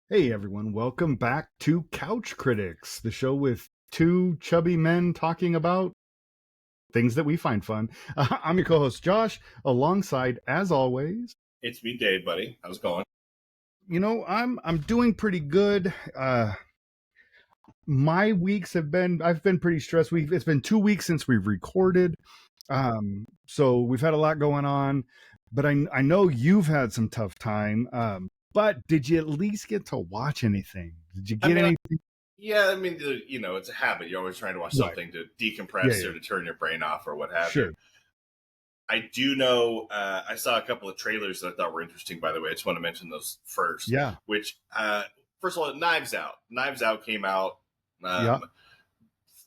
Hey everyone, welcome back to Couch Critics, the show with two chubby men talking about things that we find fun. I'm your co-host Josh, alongside, as always, It's me, Dave, buddy. How's it going? I'm doing pretty good. My weeks I've been pretty stressed. It's been 2 weeks since we've recorded, so we've had a lot going on. But I know you've had some tough time. But did you at least get to watch anything? Did you I get mean, anything? it's a habit. You're always trying to watch Right. something to Yeah, decompress yeah. or to turn your brain off or what have Sure. you. I do know, I saw a couple of trailers that I thought were interesting, by the way. I just want to mention those first. Yeah. Which, first of all, Knives Out. Knives Out came out. Yeah.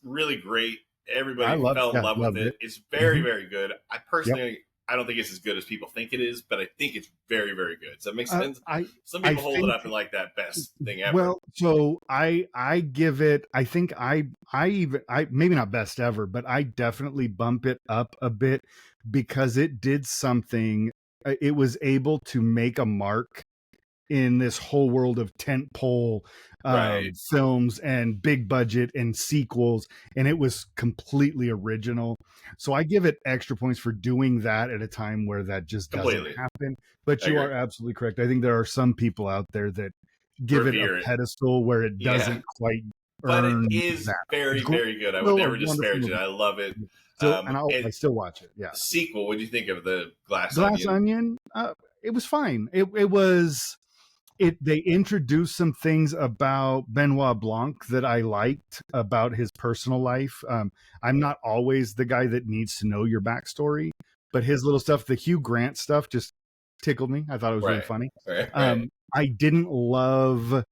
Really great. I Everybody fell in love with loved it. it. It's very, Mhm. very good. I personally, I don't think it's as good as people think it is, but I think it's very, very good. So it makes sense. Some I people hold it think up and like that best thing ever. well, so I give it. I think I maybe not best ever, but I definitely bump it up a bit because it did something. It was able to make a mark in this whole world of tentpole Right. films and big budget and sequels, and it was completely original. So I give it extra points for doing that at a time where that just doesn't Completely. happen. But I you agree. are absolutely correct. I think there are some people out there that give it a Revere it. pedestal where it Yeah. doesn't quite But it earn is that. very, It's gr- very good. I would Still a never wonderful disparage it. movie. I love it. Still, and And I still watch it. Yeah. sequel, what do you think of the Glass Glass Onion? Onion, it was fine. It was they introduced some things about Benoit Blanc that I liked about his personal life. I'm not always the guy that needs to know your backstory, but his little stuff, the Hugh Grant stuff, just tickled me. I thought it was really Right. funny. Right. I didn't love,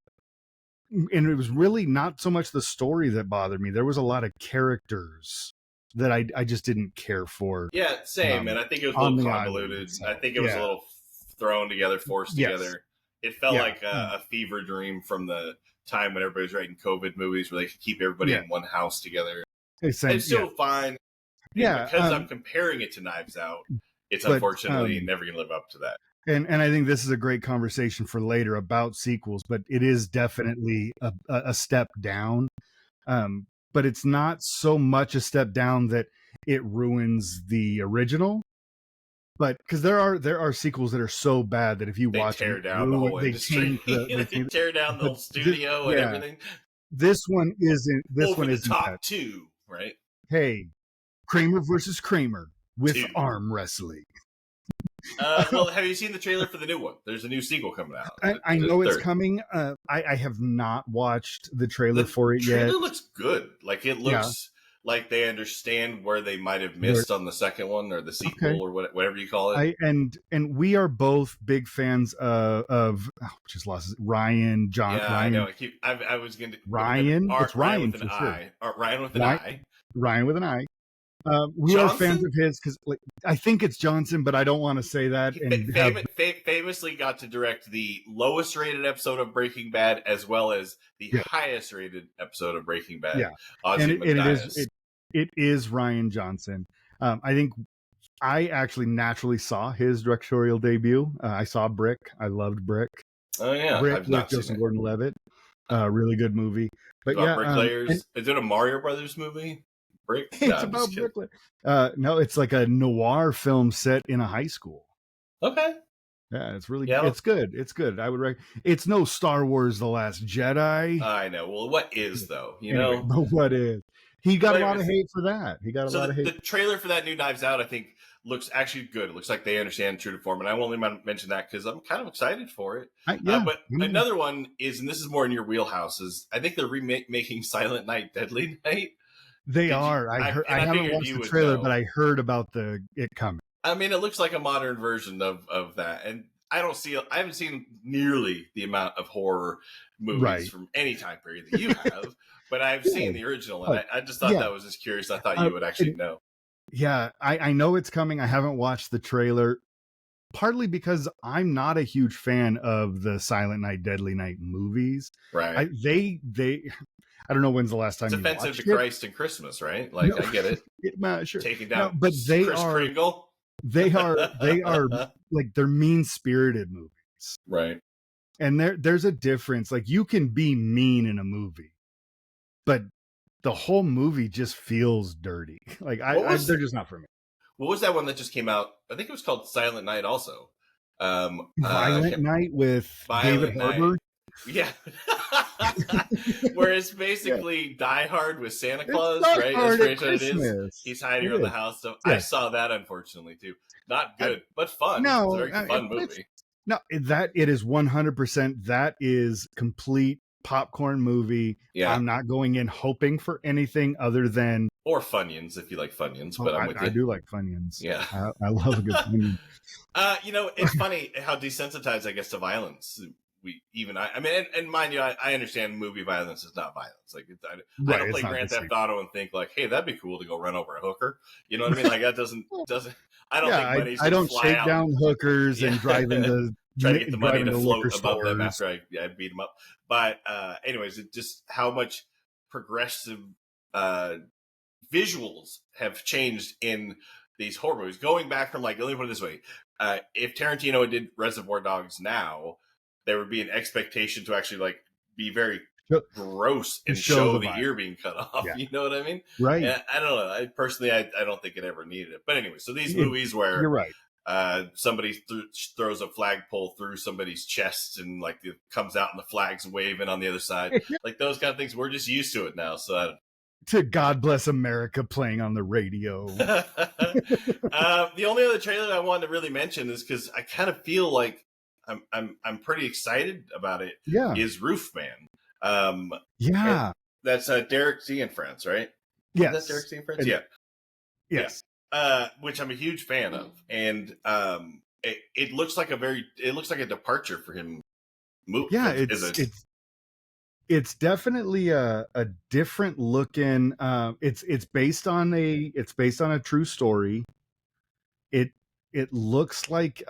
and it was really not so much the story that bothered me. There was a lot of characters that I just didn't care for. Yeah, same. And I think it was a On little the convoluted. island. So, I think it was a little thrown together, forced Yes. together. It felt Yeah. like a fever dream from the time when everybody was writing COVID movies where they could keep everybody Yeah. in one house together. It's It's still fine. Yeah, Because I'm comparing it to Knives Out, it's but, unfortunately never going to live up to that. and I think this is a great conversation for later about sequels, but it is definitely a step down. But it's not so much a step down that it ruins the original. But because there are sequels that are so bad that if you They watch tear them, down the whole they industry. change They tear down the whole studio and everything. This one isn't. This Over one the isn't top that. two, right? Hey, Kramer versus Kramer with Two. arm wrestling. Well, have you seen the trailer for the new one? There's a new sequel coming out. I know it's third. coming. I have not watched the trailer for it The yet. trailer looks good. Like it looks like they understand where they might have missed on the second one or the sequel or whatever you call it. And we are both big fans of just lost Ryan John. Yeah, Ryan, I know. I was going to Ryan. It's Ryan with an for sure. I. Ryan with an I. Ryan with an I. We are fans of his because I think it's Johnson, but I don't want to say that. Famously got to direct the lowest rated episode of Breaking Bad as well as the highest rated episode of Breaking Bad. Yeah, and it is Ryan Johnson. I think I actually naturally saw his directorial debut. I saw Brick. I loved Brick. Oh yeah, Brick with Joseph Gordon-Levitt. Really good movie. But Bricklayers. Is it a Mario Brothers movie? Brick? It's about Brooklyn. No, it's like a noir film set in a high school. Okay. Yeah, it's really it's good. It's good. I would recommend. It's no Star Wars: The Last Jedi. I know. Well, what is though? But what is? He got a lot of hate for that. He got a lot of hate. The trailer for that new Knives Out, I think, looks actually good. It looks like they understand true to form, and I only mention that because I'm kind of excited for it. But another one is, and this is more in your wheelhouse, is I think they're remaking Silent Night, Deadly Night. They are. I haven't watched the trailer, but I heard about it coming. I mean, it looks like a modern version of that, and I haven't seen nearly the amount of horror movies from any time period that you have, but I've seen the original, and I just thought that was just curious. I thought you would actually know. Yeah, I know it's coming. I haven't watched the trailer, partly because I'm not a huge fan of the Silent Night, Deadly Night movies. Right. I don't know when's the last time it's you offensive watched to Christ and Christmas, right? Like, no. I get it. Sure. Taking down but they Chris are Kringle. They are like they're mean-spirited movies. Right. And there's a difference. Like, you can be mean in a movie, but the whole movie just feels dirty. Like, they're just not for me. What was that one that just came out? I think it was called Silent Night also. Violent Night with David Harbour. Yeah. Where it's basically Die Hard with Santa Claus, right? That's what it is. He's hiding around the house. So I saw that, unfortunately, too. Not good, but fun. No, it's a very fun movie. No, it is 100%. That is complete popcorn movie. Yeah. I'm not going in hoping for anything other than, or Funyuns if you like Funyuns. But I'm with you. I do like Funyuns. Yeah, I love a good Funyun. It's funny how desensitized, I guess, to violence I mean, and mind you, I understand movie violence is not violence. Like, I don't play Grand Theft Auto and think like, hey, that'd be cool to go run over a hooker. You know what I mean? Like, that doesn't. I don't think money's I don't shake down hookers and drive into try to get the money to float above stores. them after I beat them up. But anyways, it just how much progressive visuals have changed in these horror movies. Going back from, like, let me put it this way: if Tarantino did Reservoir Dogs now, there would be an expectation to actually, like, be very gross and show the ear being cut off. Yeah. You know what I mean? Right. And I don't know. I don't think it ever needed it. But anyway, so these movies where you're right. Somebody throws a flagpole through somebody's chest and, like, it comes out and the flag's waving on the other side. Like, those kind of things, we're just used to it now. So to God Bless America playing on the radio. The only other trailer I wanted to really mention is because I kind of feel like I'm pretty excited about it. Yeah, is Roofman. That's Derek Cianfrance, right? Yes, that's Derek Cianfrance. Yeah. Yes. Which I'm a huge fan of, and it looks like a departure for him. Yeah, it's definitely a different looking. It's based on a true story. It looks like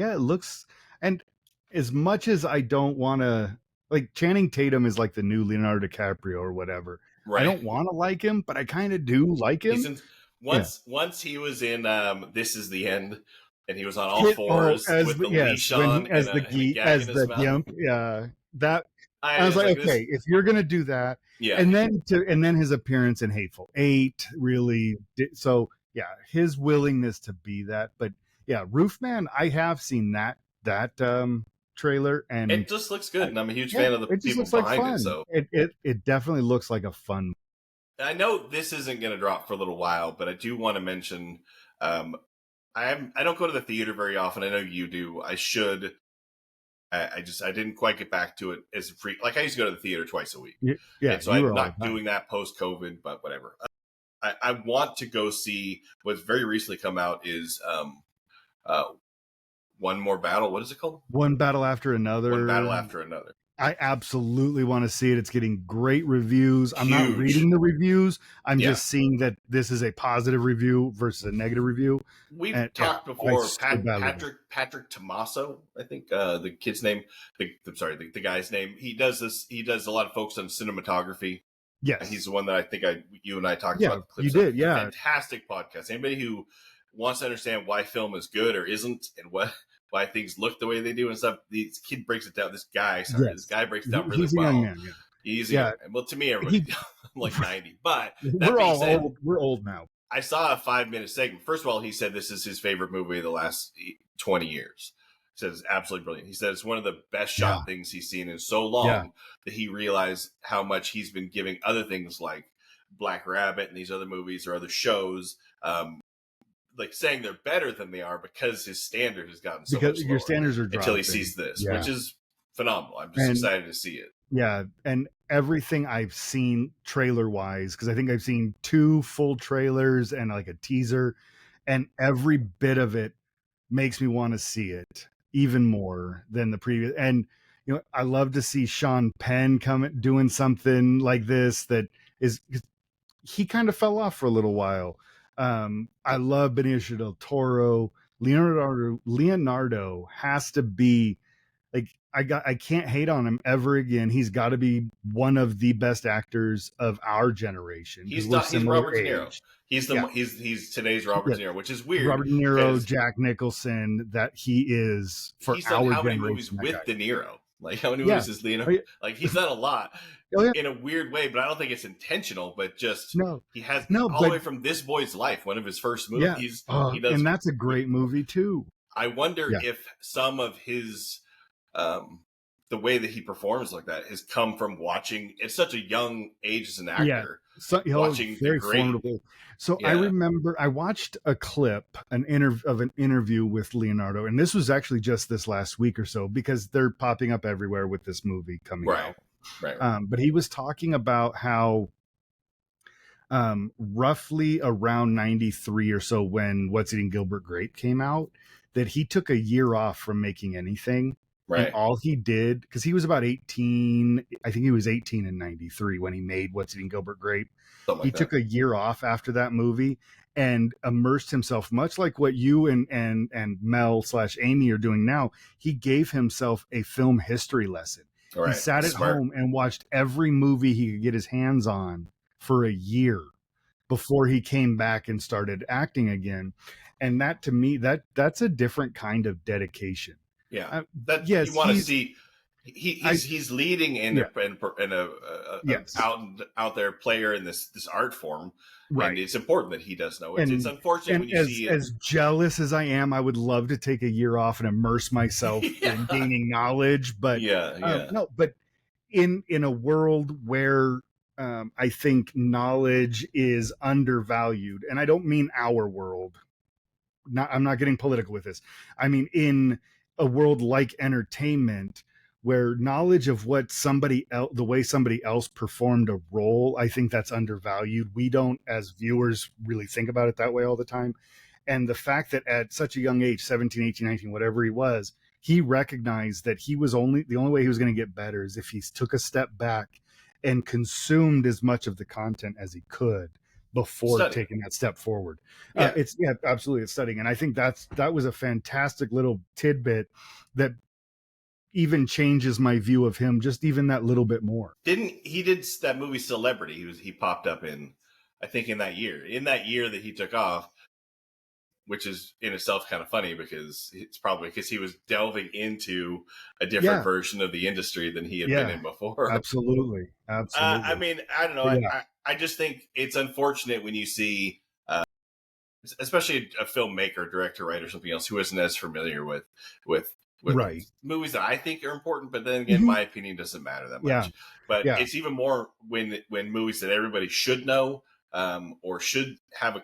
it looks, and as much as I don't want to, like, Channing Tatum is like the new Leonardo DiCaprio or whatever. Right. I don't want to like him, but I kind of do like him. Once he was in This Is the End, and he was on all fours with the leash on as the gimp. Yeah, that I was like, okay, if you're gonna do that, and then his appearance in Hateful Eight really did, so. Yeah, his willingness to be that, but yeah, Roofman, I have seen that trailer, and it just looks good, and I'm a huge fan of the people behind it. So it definitely looks like a fun. I know this isn't going to drop for a little while, but I do want to mention, I don't go to the theater very often. I know you do. I should. I didn't quite get back to it as free. Like, I used to go to the theater twice a week. Yeah, and so I'm not doing that post COVID, but whatever. I want to go see what's very recently come out is One More Battle. What is it called? One Battle After Another. One Battle After Another. I absolutely want to see it. It's getting great reviews. I'm not reading the reviews. I'm just seeing that this is a positive review versus a negative review. We've talked before. Patrick Tommaso, I think the kid's name. The guy's name. He does this. He does a lot of focus on cinematography. Yes, and he's the one that I think you and I talked about. You did, yeah. Fantastic podcast. Anybody who wants to understand why film is good or isn't, and why things look the way they do and stuff, this kid breaks it down. This guy breaks it down really well. Young man, yeah. He's a young man. Well, to me, everybody, I'm like 90, but we're all old. We're old now. I saw a 5-minute segment. First of all, he said this is his favorite movie of the last 20 years. He said it's absolutely brilliant. He said it's one of the best shot things he's seen in so long that he realized how much he's been giving other things like Black Rabbit and these other movies or other shows, like, saying they're better than they are because his standard has gotten so much lower. Your standards are dropping until he sees this, which is phenomenal. I'm just excited to see it. Yeah, and everything I've seen trailer-wise, because I think I've seen 2 full trailers and like a teaser, and every bit of it makes me want to see it even more than the previous. And I love to see Sean Penn doing something like this. That is, he kind of fell off for a little while. I love Benicio del Toro. Leonardo has to be, like, I can't hate on him ever again. He's got to be one of the best actors of our generation because we're He's similar Robert De Niro. age. He's today's Robert De Niro, which is weird. Robert De Niro, Jack Nicholson, that he is for he's done our how many generation. movies with De Niro? Like how many movies is Leonardo? Like he's done a lot in a weird way, but I don't think it's intentional. But just he has all the way from This Boy's Life, one of his first movies. He does, and that's a great movie too. I wonder if some of his the way that he performs like that has come from watching at such a young age as an actor. Watching very formidable. So I remember I watched a clip, an interview with Leonardo, and this was actually just this last week or so because they're popping up everywhere with this movie coming out. Right. But he was talking about how roughly around 93 or so, when What's Eating Gilbert Grape came out, that he took a year off from making anything. Right. And all he did, because he was about 18, I think he was 18 in 93 when he made What's Eating Gilbert Grape. He took a year off after that movie and immersed himself, much like what you and Mel/Amy are doing now. He gave himself a film history lesson. Right. He sat at home and watched every movie he could get his hands on for a year before he came back and started acting again. And that, to me, that's a different kind of dedication. Yeah, you want to see. He's leading in a out there player in this art form, right? And it's important that he does know. It's unfortunate when you see it. As jealous as I am, I would love to take a year off and immerse myself in gaining knowledge. But no, but in a world where I think knowledge is undervalued, and I don't mean our world. I'm not getting political with this. I mean in a world like entertainment, where knowledge of what the way somebody else performed a role, I think that's undervalued. We don't, as viewers, really think about it that way all the time. And the fact that at such a young age, 17, 18, 19, whatever he was, he recognized that the only way he was going to get better is if he took a step back and consumed as much of the content as he could before taking that step forward. It's absolutely, it's studying. And I think that was a fantastic little tidbit that even changes my view of him just even that little bit more. He did that movie Celebrity. He popped up in, I think, in that year that he took off, which is in itself kind of funny because it's probably because he was delving into a different version of the industry than he had been in before. Absolutely. I mean, I don't know. I just think it's unfortunate when you see, especially a filmmaker, director, writer, something else who isn't as familiar with movies that I think are important, but then again, my opinion doesn't matter that much. But it's even more when movies that everybody should know or should have a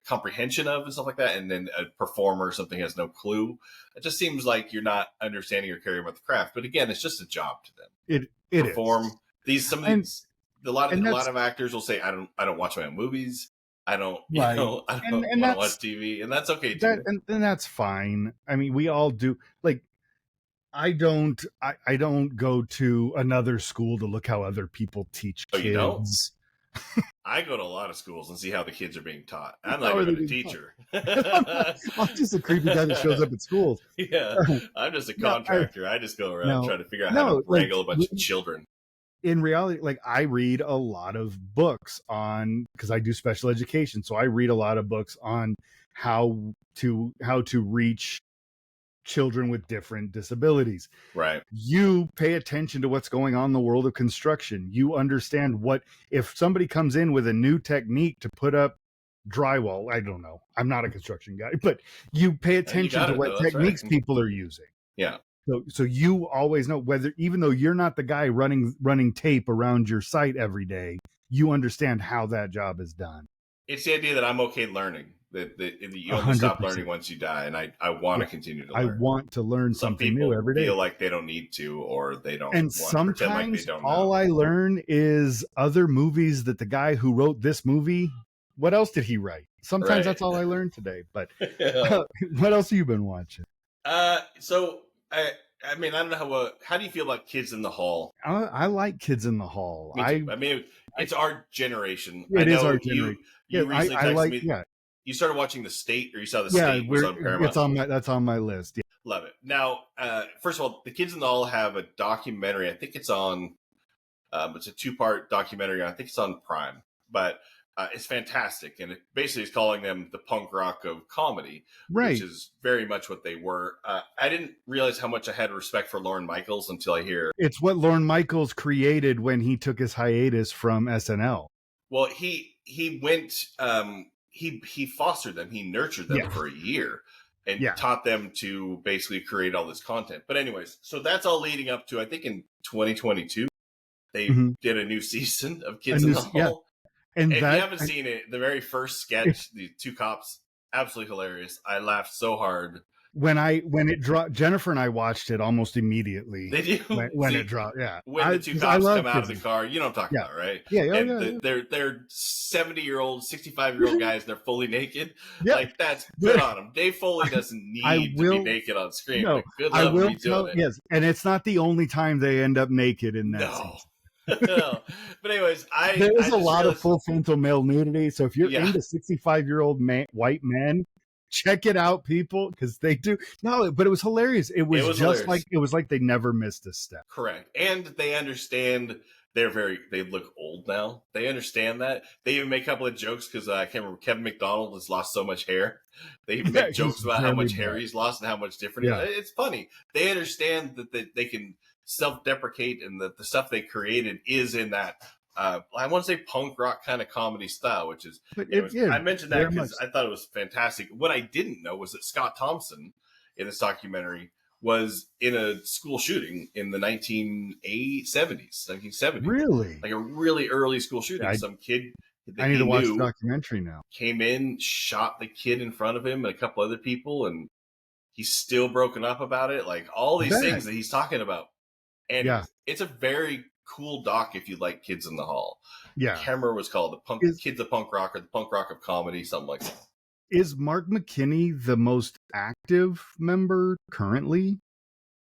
comprehension of and stuff like that, and then a performer or something has no clue. It just seems like you're not understanding or caring about the craft. But again, it's just a job to them. It perform these. Some of these. A lot of actors will say, "I don't watch my own movies. I don't want to watch TV," and that's okay too. And that's fine. I mean, we all do. Like, I don't go to another school to look how other people teach kids. You don't? I go to a lot of schools and see how the kids are being taught. I'm not even a teacher. I'm just a creepy guy that shows up at schools. Yeah, I'm just a contractor. I just go around trying to figure out how to wrangle a bunch of children. In reality, like, I read a lot of books because I do special education. So I read a lot of books on how to reach children with different disabilities. Right. You pay attention to what's going on in the world of construction. You understand if somebody comes in with a new technique to put up drywall. I don't know. I'm not a construction guy, but you pay attention to what techniques people are using. Yeah. So you always know, even though you're not the guy running tape around your site every day, you understand how that job is done. It's the idea that I'm okay learning. That you only 100%. Stop learning once you die, and I want to continue to learn. I want to learn something new every day. Feel like they don't need to, or they don't. And sometimes all I learn is other movies that the guy who wrote this movie, what else did he write? Sometimes that's all I learned today. But what else have you been watching? So I mean, I don't know how do you feel about Kids in the Hall? I like Kids in the Hall. I mean, it's our generation. It is our generation. You recently texted me. Yeah. You started watching The State, or you saw The State was on Paramount. That's on my list. Yeah. Love it. Now, first of all, the Kids in the Hall have a documentary. I think it's on. It's a 2-part documentary. I think it's on Prime, but it's fantastic, and it basically is calling them the punk rock of comedy, which is very much what they were. I didn't realize how much I had respect for Lorne Michaels until I hear it's what Lorne Michaels created when he took his hiatus from SNL. Well, he went. He fostered them. He nurtured them for a year and taught them to basically create all this content. But anyways, so that's all leading up to, I think, in 2022, they did a new season of Kids in the Hall. Yeah. And if you haven't seen it, the very first sketch, the 2 cops, absolutely hilarious. I laughed so hard. When it dropped, Jennifer and I watched it almost immediately. They do when it dropped. Yeah, when the 2 cops come out of the car, you know what I'm talking about, right? Yeah. They're 70-year-old, 65-year-old guys. They're fully naked. Yeah. Like, that's good on them. Dave Foley doesn't need to be naked on screen. No, like, good luck with doing it. Yes, and it's not the only time they end up naked in that scene. No. But anyways, there's a lot of full frontal male nudity. So if you're into 65-year-old white men, check it out, people, because they do. No, but it was hilarious. It was just hilarious. Like they never missed a step. Correct. And they understand they look old now. They understand that. They even make a couple of jokes because I can't remember, Kevin McDonald has lost so much hair. They even make jokes about how much hair he's lost and how much different he is. It's funny. They understand that they can self-deprecate and that the stuff they created is in that I want to say punk rock kind of comedy style, which is I mentioned that because I thought it was fantastic. What I didn't know was that Scott Thompson in this documentary was in a school shooting in the 1970s. Really? Like a really early school shooting. Some kid I need to watch the documentary now. Came in, shot the kid in front of him and a couple other people, and he's still broken up about it. Like all these things that he's talking about. And it's a very cool doc if you like Kids in the Hall. Yeah. I can't remember what it's called. Kids of Punk Rock or the Punk Rock of Comedy, something like that. Is Mark McKinney the most active member currently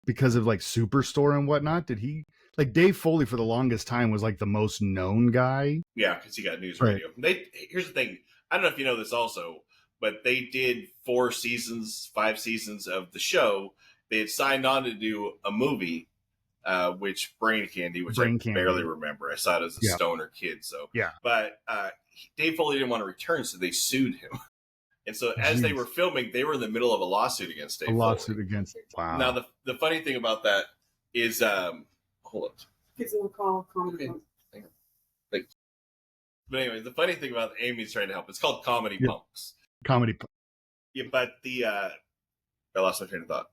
because of like Superstore and whatnot? Did he like Dave Foley for the longest time was like the most known guy? Yeah, because he got news radio. Here's the thing. I don't know if you know this also, but they did 5 seasons of the show. They had signed on to do a movie. Which Brain Candy, barely remember. I saw it as a stoner kid. So but Dave Foley didn't want to return, so they sued him. And so as they were filming, they were in the middle of a lawsuit against Dave Foley. Wow. Now the funny thing about that is hold on. Kids in the Hall comedy. But anyway, the funny thing about Amy's trying to help, it's called Comedy Punks. Yeah, but I lost my train of thought.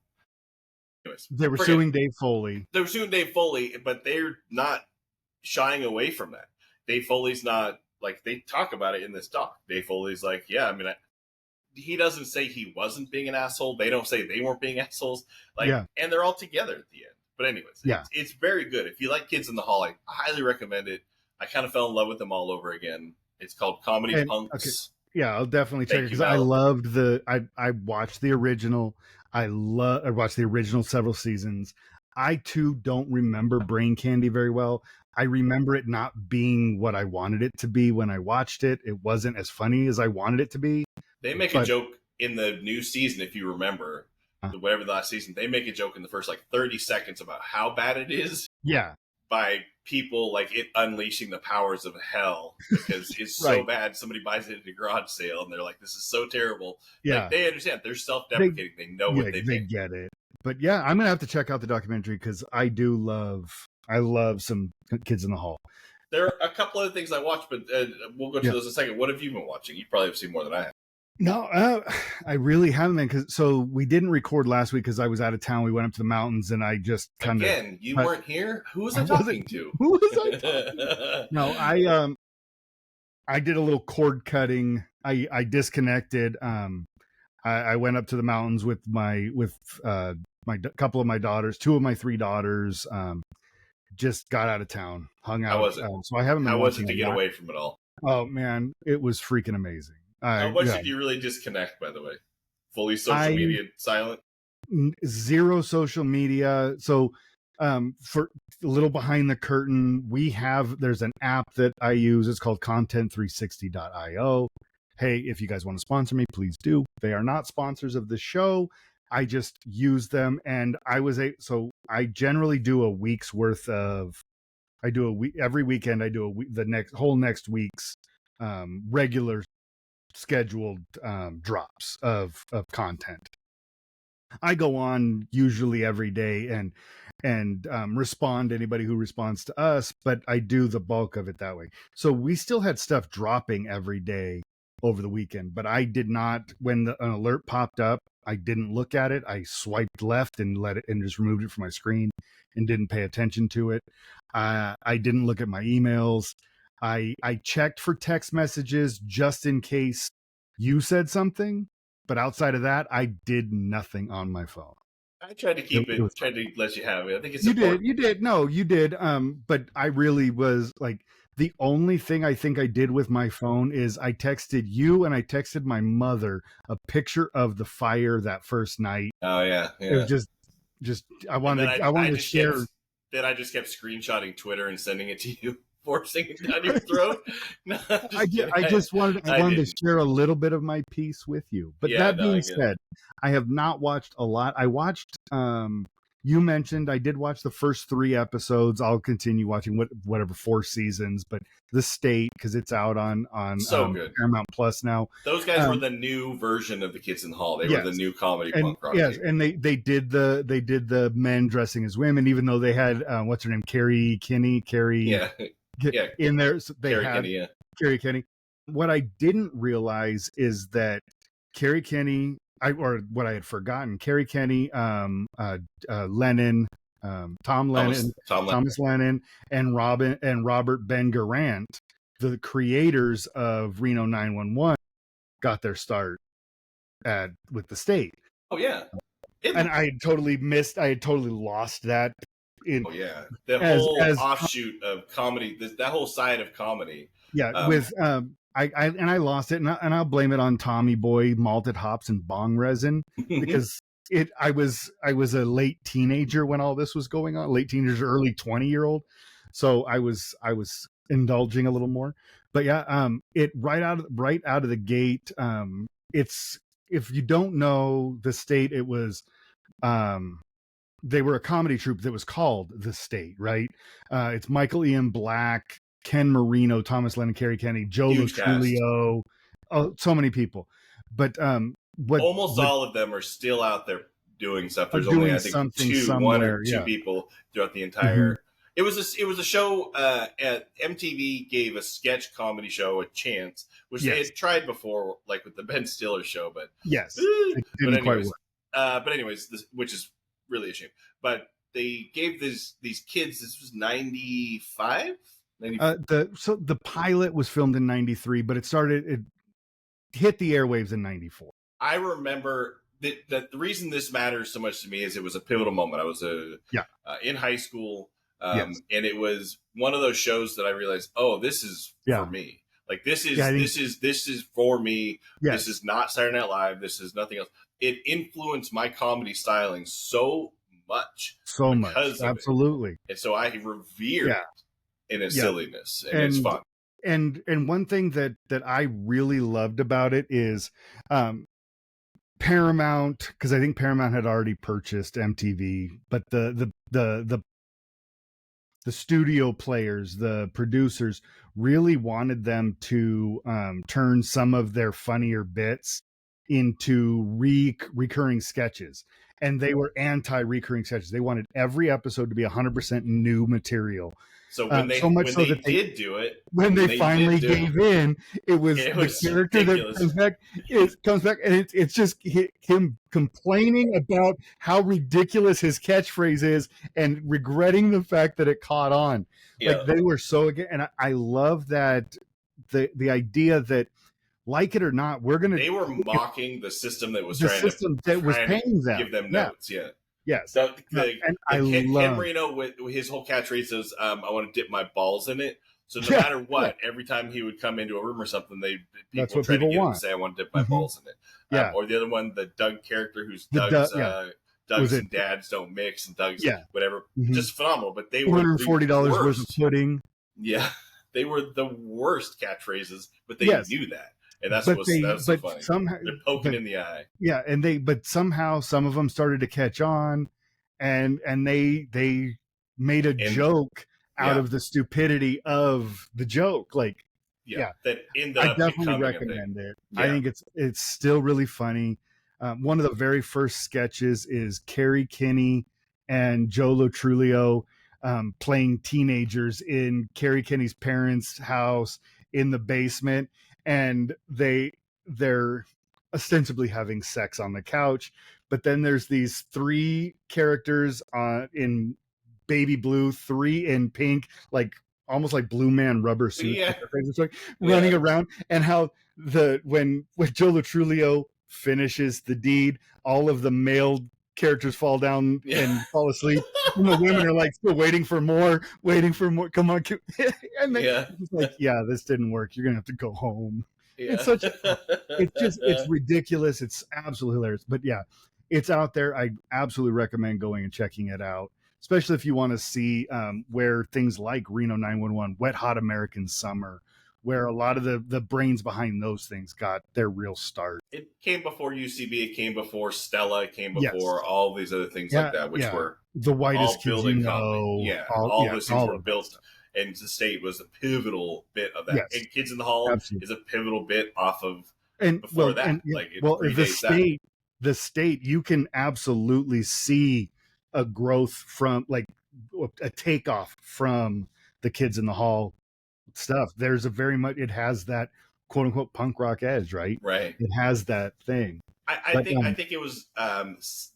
Anyways, they were suing Dave Foley. They were suing Dave Foley, but they're not shying away from that. Dave Foley's not like, they talk about it in this doc. Dave Foley's like, yeah, I mean, he doesn't say he wasn't being an asshole. They don't say they weren't being assholes. And they're all together at the end. But anyways, it's very good. If you like Kids in the Hall, I highly recommend it. I kind of fell in love with them all over again. It's called Comedy Punks. Okay. Yeah, I'll definitely check it because I loved I watched the original. I watched the original several seasons. I too don't remember Brain Candy very well. I remember it not being what I wanted it to be when I watched it. It wasn't as funny as I wanted it to be. They make a joke in the new season, if you remember, whatever the last season. They make a joke in the first 30 seconds about how bad it is. Yeah. By people like it unleashing the powers of hell because it's so bad. Somebody buys it at a garage sale and they're like, "This is so terrible." Yeah, they understand. They're self-deprecating. They know what they get it. But yeah, I'm gonna have to check out the documentary because I love some Kids in the Hall. There are a couple other things I watched, but we'll go to those in a second. What have you been watching? You probably have seen more than I have. No, I really haven't been. So we didn't record last week because I was out of town. We went up to the mountains, and I just kind of again. You weren't here. Who was I talking to? Who was I talking to? No, I did a little cord cutting. I disconnected. I went up to the mountains with my couple of my daughters, 2 of my 3 daughters. Just got out of town, hung out. How was it? So I haven't. Been How was it to get away from it all? Oh man, it was freaking amazing. How much did you really disconnect, by the way? Fully social media silent? 0 social media. So for a little behind the curtain, there's an app that I use. It's called content360.io. Hey, if you guys want to sponsor me, please do. They are not sponsors of the show. I just use them, and so I generally do a week's worth of. I do a week every weekend. I do the next week's regular scheduled drops of content. I go on usually every day and respond to anybody who responds to us, but I do the bulk of it that way. So we still had stuff dropping every day over the weekend, but I did not, when an alert popped up, I didn't look at it. I swiped left and let it and just removed it from my screen and didn't pay attention to it. I didn't look at my emails. I checked for text messages just in case you said something, but outside of that, I did nothing on my phone. I tried to keep it, tried to let you have it. I think it's important. You did. No, you did. But I really was like, the only thing I think I did with my phone is I texted you and I texted my mother a picture of the fire that first night. Oh yeah. It was just I wanted to share. Then I just kept screenshotting Twitter and sending it to you, forcing it down your throat. No, I just wanted to share a little bit of my piece with you. But that being said, I have not watched a lot. I watched you mentioned I did watch the first 3 episodes. I'll continue watching whatever 4 seasons, but The State, because it's out on so good. Paramount Plus now. Those guys were the new version of the Kids in the Hall. They were the new comedy punk rock. Yes, and they did the men dressing as women, even though they had what's her name, Carrie Kinney in there. So they had Carrie Kinney. What I didn't realize is that Carrie Kinney, what I had forgotten, Carrie Kinney, Lennon, Thomas Lennon, and Robert Ben Garant, the creators of Reno 911, got their start with The State. Oh yeah, and I had totally lost that. The whole offshoot of comedy, that whole side of comedy. Yeah, with I lost it, and I'll blame it on Tommy Boy malted hops and bong resin, because I was a late teenager when all this was going on, late teenager, early 20-year-old, so I was indulging a little more. But yeah, it right out of the gate, it's, if you don't know The State, it was they were a comedy troupe that was called The State, right? It's Michael Ian Black, Ken Marino, Thomas Lennon, Carrie Kenny, Joe Luchulio, so many people. But almost all of them are still out there doing stuff. There's only, I think, one or two people throughout the entire. It was a show. MTV gave a sketch comedy show a chance, which they had tried before, like with the Ben Stiller show, but it didn't quite work. But anyways, which is really a shame. But they gave these kids. This was 95. The pilot was filmed in 93, but it hit the airwaves in 94. I remember that the reason this matters so much to me is it was a pivotal moment. I was in high school, and it was one of those shows that I realized, oh, this is for me. Like this is for me. Yes. This is not Saturday Night Live. This is nothing else. It influenced my comedy styling so much, absolutely. And so I revere it in its silliness, and it's fun. And one thing that I really loved about it is Paramount, because I think Paramount had already purchased MTV, but the studio players, the producers, really wanted them to turn some of their funnier bits into recurring sketches. And they were anti-recurring sketches. They wanted every episode to be 100% new material. So when they did do it, when they finally gave in, it was the character ridiculous. That comes back, and it's just him complaining about how ridiculous his catchphrase is and regretting the fact that it caught on. Yeah. Like, they were so again, and I love that the idea that, like it or not, they were mocking the system that was paying them, give them notes. Yeah. Yes, Ken Marino with his whole catchphrase is, "I want to dip my balls in it." So no matter what, every time he would come into a room or something, people try to get him to say, "I want to dip my balls in it." Yeah. Or the other one, the Doug character, who's Doug's and dads don't mix, and Doug's whatever, just phenomenal. But they were $140 worth of pudding. Yeah, they were the worst catchphrases, but they knew that. and that but was so funny. somehow, They're poking in the eye. Yeah, and but somehow some of them started to catch on, and they made a joke out of the stupidity of the joke. Like, yeah, that ended I up definitely becoming recommend it. Yeah. I think it's still really funny. One of the very first sketches is Carrie Kinney and Joe Lo Truglio playing teenagers in Carrie Kinney's parents' house in the basement, and they're ostensibly having sex on the couch. But then there's these three characters in baby blue, three in pink, like almost like Blue Man rubber suits, running around, and how when Joe Lo Truglio finishes the deed, all of the male characters fall down and fall asleep, and the women are like still waiting for more. Come on, and it's like, yeah, this didn't work. You're gonna have to go home. Yeah. It's ridiculous. It's absolutely hilarious. But yeah, it's out there. I absolutely recommend going and checking it out, especially if you want to see where things like Reno 911, Wet Hot American Summer, where a lot of the brains behind those things got their real start. It came before UCB, it came before Stella, it came before all these other things like that, which were The Whitest all Kids building You Know. Yeah, all those things were built, and the state was a pivotal bit of that. Yes. And Kids in the Hall is a pivotal bit off of before that. The state, you can absolutely see a growth from, like, a takeoff from the Kids in the Hall stuff. There's it has that quote unquote punk rock edge, right? Right. It has that thing. I think it was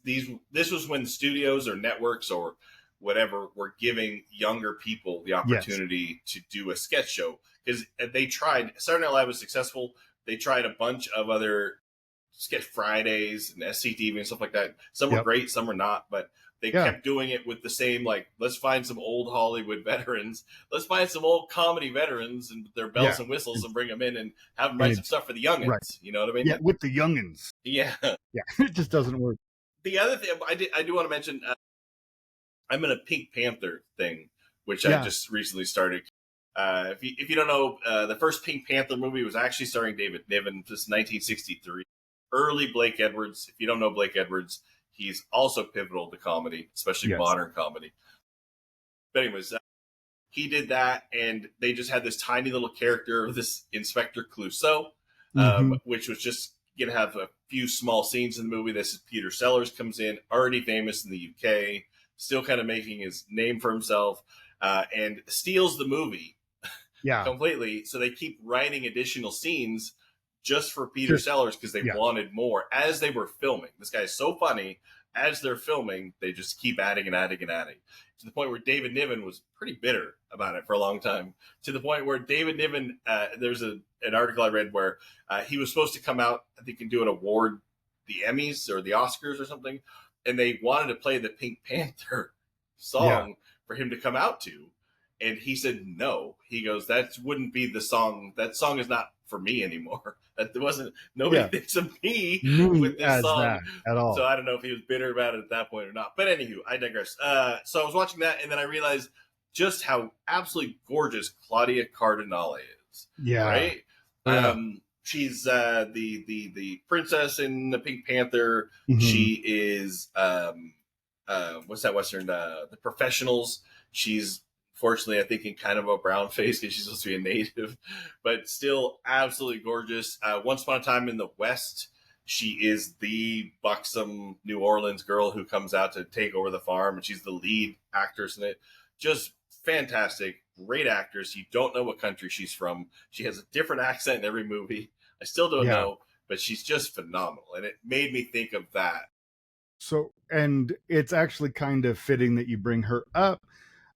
this was when studios or networks or whatever were giving younger people the opportunity to do a sketch show, because they tried. Saturday Night Live was successful. They tried a bunch of other sketch Fridays and SCTV and stuff like that. Some were great, some were not, but they kept doing it with the same, like, let's find some old Hollywood veterans. Let's find some old comedy veterans and their bells and whistles and bring them in and have them write some stuff for the youngins. Right. You know what I mean? Yeah, with the youngins. Yeah. Yeah, it just doesn't work. The other thing I do want to mention, I'm in a Pink Panther thing, which I just recently started. If you don't know, the first Pink Panther movie was actually starring David Niven, just 1963. Early Blake Edwards. If you don't know Blake Edwards, he's also pivotal to comedy, especially modern comedy. But anyways, he did that, and they just had this tiny little character, this Inspector Clouseau, which was just going to have a few small scenes in the movie. This is Peter Sellers comes in, already famous in the UK, still kind of making his name for himself, and steals the movie completely. So they keep writing additional scenes just for Peter Sellers because they wanted more as they were filming. This guy is so funny. As they're filming, they just keep adding and adding and adding, to the point where David Niven was pretty bitter about it for a long time, to the point where David Niven, there's an article I read where he was supposed to come out, I think, and do an award, the Emmys or the Oscars or something, and they wanted to play the Pink Panther song for him to come out to, and he said no. He goes, that wouldn't be the song. That song is not for me anymore. That wasn't, nobody thinks of me with this song at all. So I don't know if he was bitter about it at that point or not. But anywho, I digress. So I was watching that, and then I realized just how absolutely gorgeous Claudia Cardinale is. Yeah. Right? She's the princess in the Pink Panther. Mm-hmm. She is what's that Western? The Professionals. She's, fortunately, I think, in kind of a brown face because she's supposed to be a native, but still absolutely gorgeous. Once upon a time in the West, she is the buxom New Orleans girl who comes out to take over the farm, and she's the lead actress in it. Just fantastic, great actress. You don't know what country she's from. She has a different accent in every movie. I still don't know, but she's just phenomenal, and it made me think of that. So, and it's actually kind of fitting that you bring her up.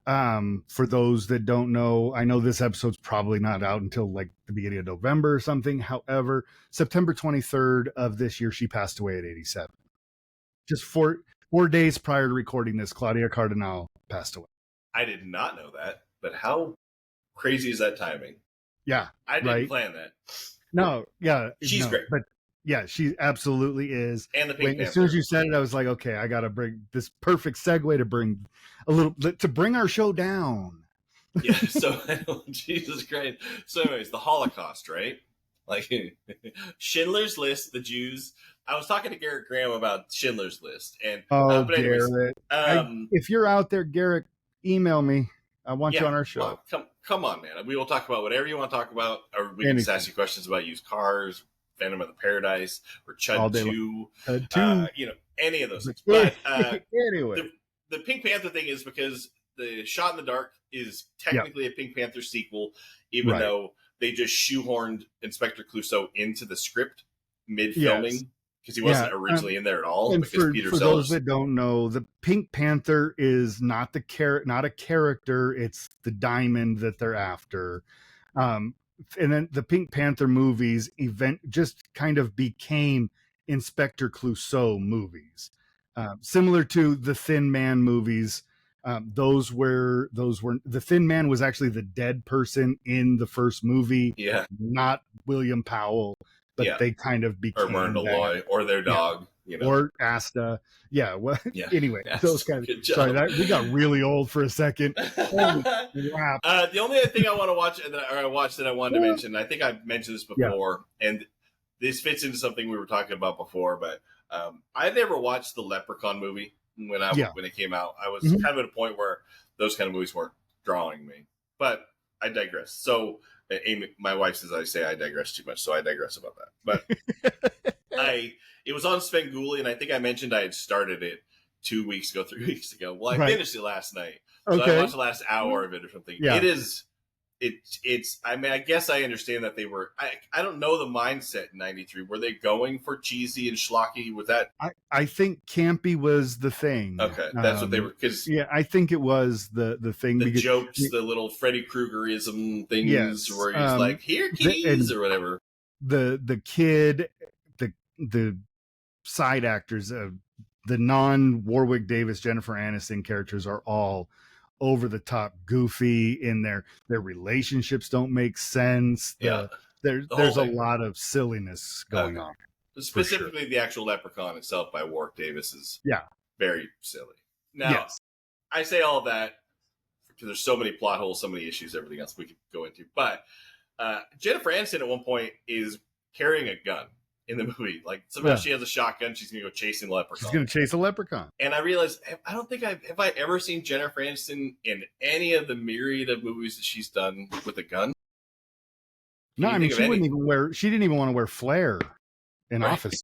For those that don't know, I know this episode's probably not out until like the beginning of November or something. However, September 23rd of this year, she passed away at 87. Just four days prior to recording this, Claudia Cardinale passed away. I did not know that, but how crazy is that timing? Yeah. I didn't plan that. No, she's great. But yeah, she absolutely is. And the Pink Panther. As soon as you said it, I was like, okay, I got to bring this perfect segue to bring our show down. Yeah. So Jesus Christ. So anyways, the Holocaust, right? Like Schindler's List, the Jews. I was talking to Gerrit Graham about Schindler's List, and Oh, but anyways, Gerrit, if you're out there, Gerrit, email me. I want you on our show. Come on, man. We will talk about whatever you want to talk about, or we can just ask you questions about used cars, Phantom of the Paradise, or Chud 2, any of those things. But anyway, the Pink Panther thing is because the Shot in the Dark is technically a Pink Panther sequel, even though they just shoehorned Inspector Clouseau into the script mid-filming because he wasn't originally in there at all. And for those that don't know, the Pink Panther is not not a character; it's the diamond that they're after. And then the Pink Panther movies just kind of became Inspector Clouseau movies, similar to the Thin Man movies. Those were the Thin Man was actually the dead person in the first movie, not William Powell, but they kind of became or Myrna Loy or their dog, or Asta. Anyway, those kind of. Sorry, we got really old for a second. The only other thing I want to watch that I wanted to mention, I think I've mentioned this before, and this fits into something we were talking about before, but I never watched the Leprechaun movie when it came out. I was kind of at a point where those kind of movies weren't drawing me, but I digress. So Amy, my wife says I say I digress too much, so I digress about that. But it was on Svengoolie, and I think I mentioned I had started it 2 weeks ago, 3 weeks ago. Well, I finished it last night, so I watched the last hour of it or something. It is. It's. I mean, I guess I understand that they were. I don't know the mindset in '93. Were they going for cheesy and schlocky? Was that? I think campy was the thing. Okay, that's what they were. Because I think it was the thing. The jokes, the little Freddy Kruegerism things, where he's like, "Here, keys," or whatever. The kid, the side actors, the non-Warwick Davis, Jennifer Aniston characters are all over the top goofy in their relationships don't make sense. There's a lot of silliness going on. Specifically, the actual Leprechaun itself by Warwick Davis is very silly. Now, I say all of that because there's so many plot holes, so many issues, everything else we could go into. But Jennifer Aniston at one point is carrying a gun in the movie. Like, somehow she has a shotgun. She's going to go chasing the Leprechaun. She's going to chase a Leprechaun. And I realized, I don't think have I ever seen Jennifer Aniston in any of the myriad of movies that she's done with a gun? No, I mean, she didn't even want to wear flair in Office.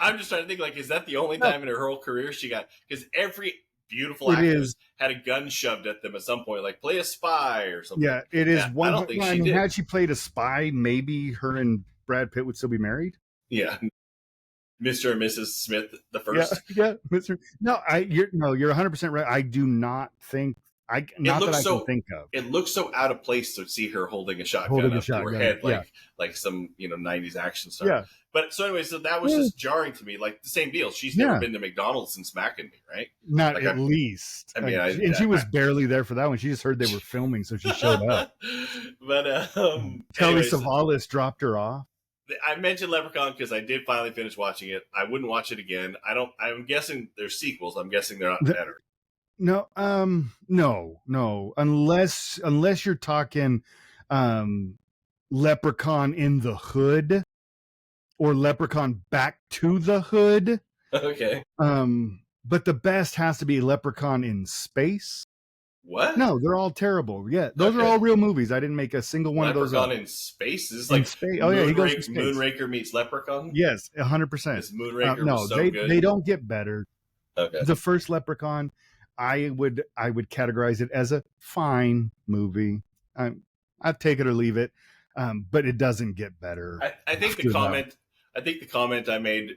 I'm just trying to think, like, is that the only time in her whole career she got, because every beautiful actress had a gun shoved at them at some point, like play a spy or something. Yeah, it is one. I don't think she did. Had she played a spy, maybe her and Brad Pitt would still be married. Yeah, Mr. and Mrs. Smith, the first. Yeah, Mr. No, you're 100% right. I do not think I can think of. It looks so out of place to see her holding a shotgun up to her head, like some 90s action star. Yeah. But so anyway, so that was just jarring to me. Like the same deal. She's never been to McDonald's since Smacking Me, right? Not like at least. I mean, she was barely there for that one. She just heard they were filming, so she showed up. But Telly Savalas dropped her off. I mentioned Leprechaun because I did finally finish watching it. I wouldn't watch it again. I'm guessing there's sequels. I'm guessing they're not better. No, no. Unless you're talking Leprechaun in the Hood or Leprechaun Back to the Hood. Okay. But the best has to be Leprechaun in Space. What? No, they're all terrible. Yeah, those are all real movies. I didn't make a single one of those. Leprechaun in Space? This is like space. Oh yeah, he goes to space. Moonraker meets Leprechaun? Yes, 100%. This Moonraker was so good. They don't get better. Okay. The first Leprechaun, I would categorize it as a fine movie. I'd take it or leave it, but it doesn't get better. I think the comment I made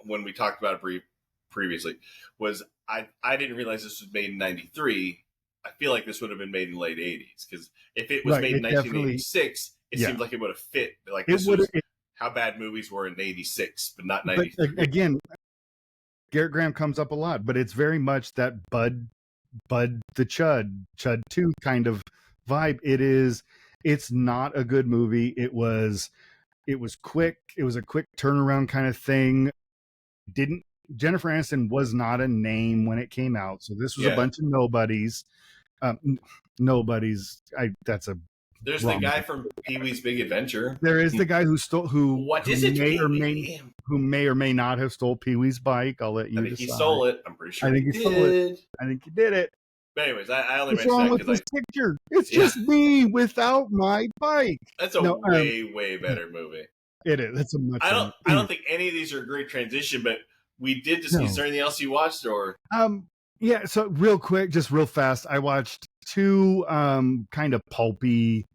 when we talked about it previously was I didn't realize this was made in '93. I feel like this would have been made in the late '80s, because if it was made in 1986, it seems like it would have fit. Like this was how bad movies were in '86, but not '93. Again, Gerrit Graham comes up a lot, but it's very much that Bud the Chud 2 kind of vibe. It's not a good movie. It was quick. It was a quick turnaround kind of thing. Jennifer Aniston was not a name when it came out, so this was a bunch of nobodies. Nobodies. That's a There's the guy from Pee-wee's Big Adventure. There is the guy who What is it, who may or may not have stole Pee-wee's bike. I'll let you I think decide. he stole it. I'm pretty sure I think he stole it. I think he did it. But anyways, I only What's mentioned wrong that with because this picture? It's just me without my bike. That's a way better movie. It is. It's a much. I don't think any of these are a great transition, but we did just. Is there anything else you watched or? Yeah. So real quick, just real fast, I watched two kind of pulpy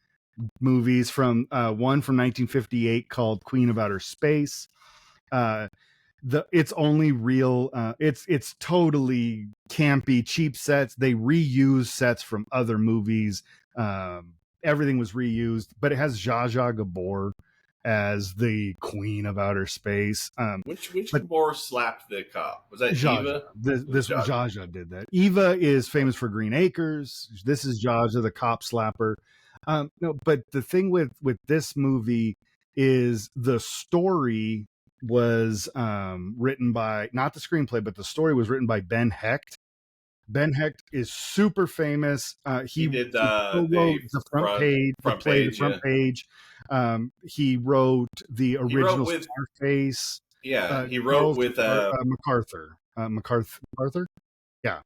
movies from one from 1958 called Queen of Outer Space. It's only real. It's totally campy, cheap sets. They reuse sets from other movies. Everything was reused, but it has Zsa Zsa Gabor as the Queen of Outer Space. Which Gabor slapped the cop? Was that Zsa Eva? This Zsa Zsa did that. Eva is famous for Green Acres. This is Zsa Zsa, the cop slapper. No, but the thing with this movie is the story was written by, not the screenplay, but the story was written by Ben Hecht. Ben Hecht is super famous. He wrote the front page. He wrote the original Scarface. Yeah, he wrote with MacArthur. Yeah,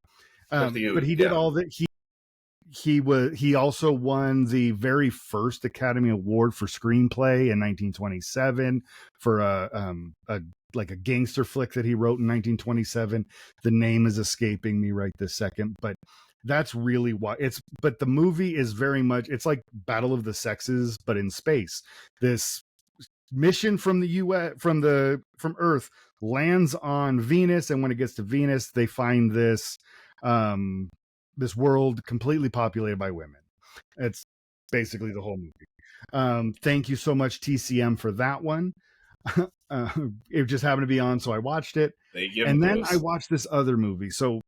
but he did all that. He also won the very first Academy Award for screenplay in 1927 for a gangster flick that he wrote in 1927. The name is escaping me right this second, but that's really why but the movie is very much, it's like Battle of the Sexes, but in space. This mission from the US, from Earth, lands on Venus, and when it gets to Venus, they find this this world completely populated by women. It's basically the whole movie. Thank you so much, TCM, for that one. It just happened to be on, so I watched it. And then I watched this other movie. So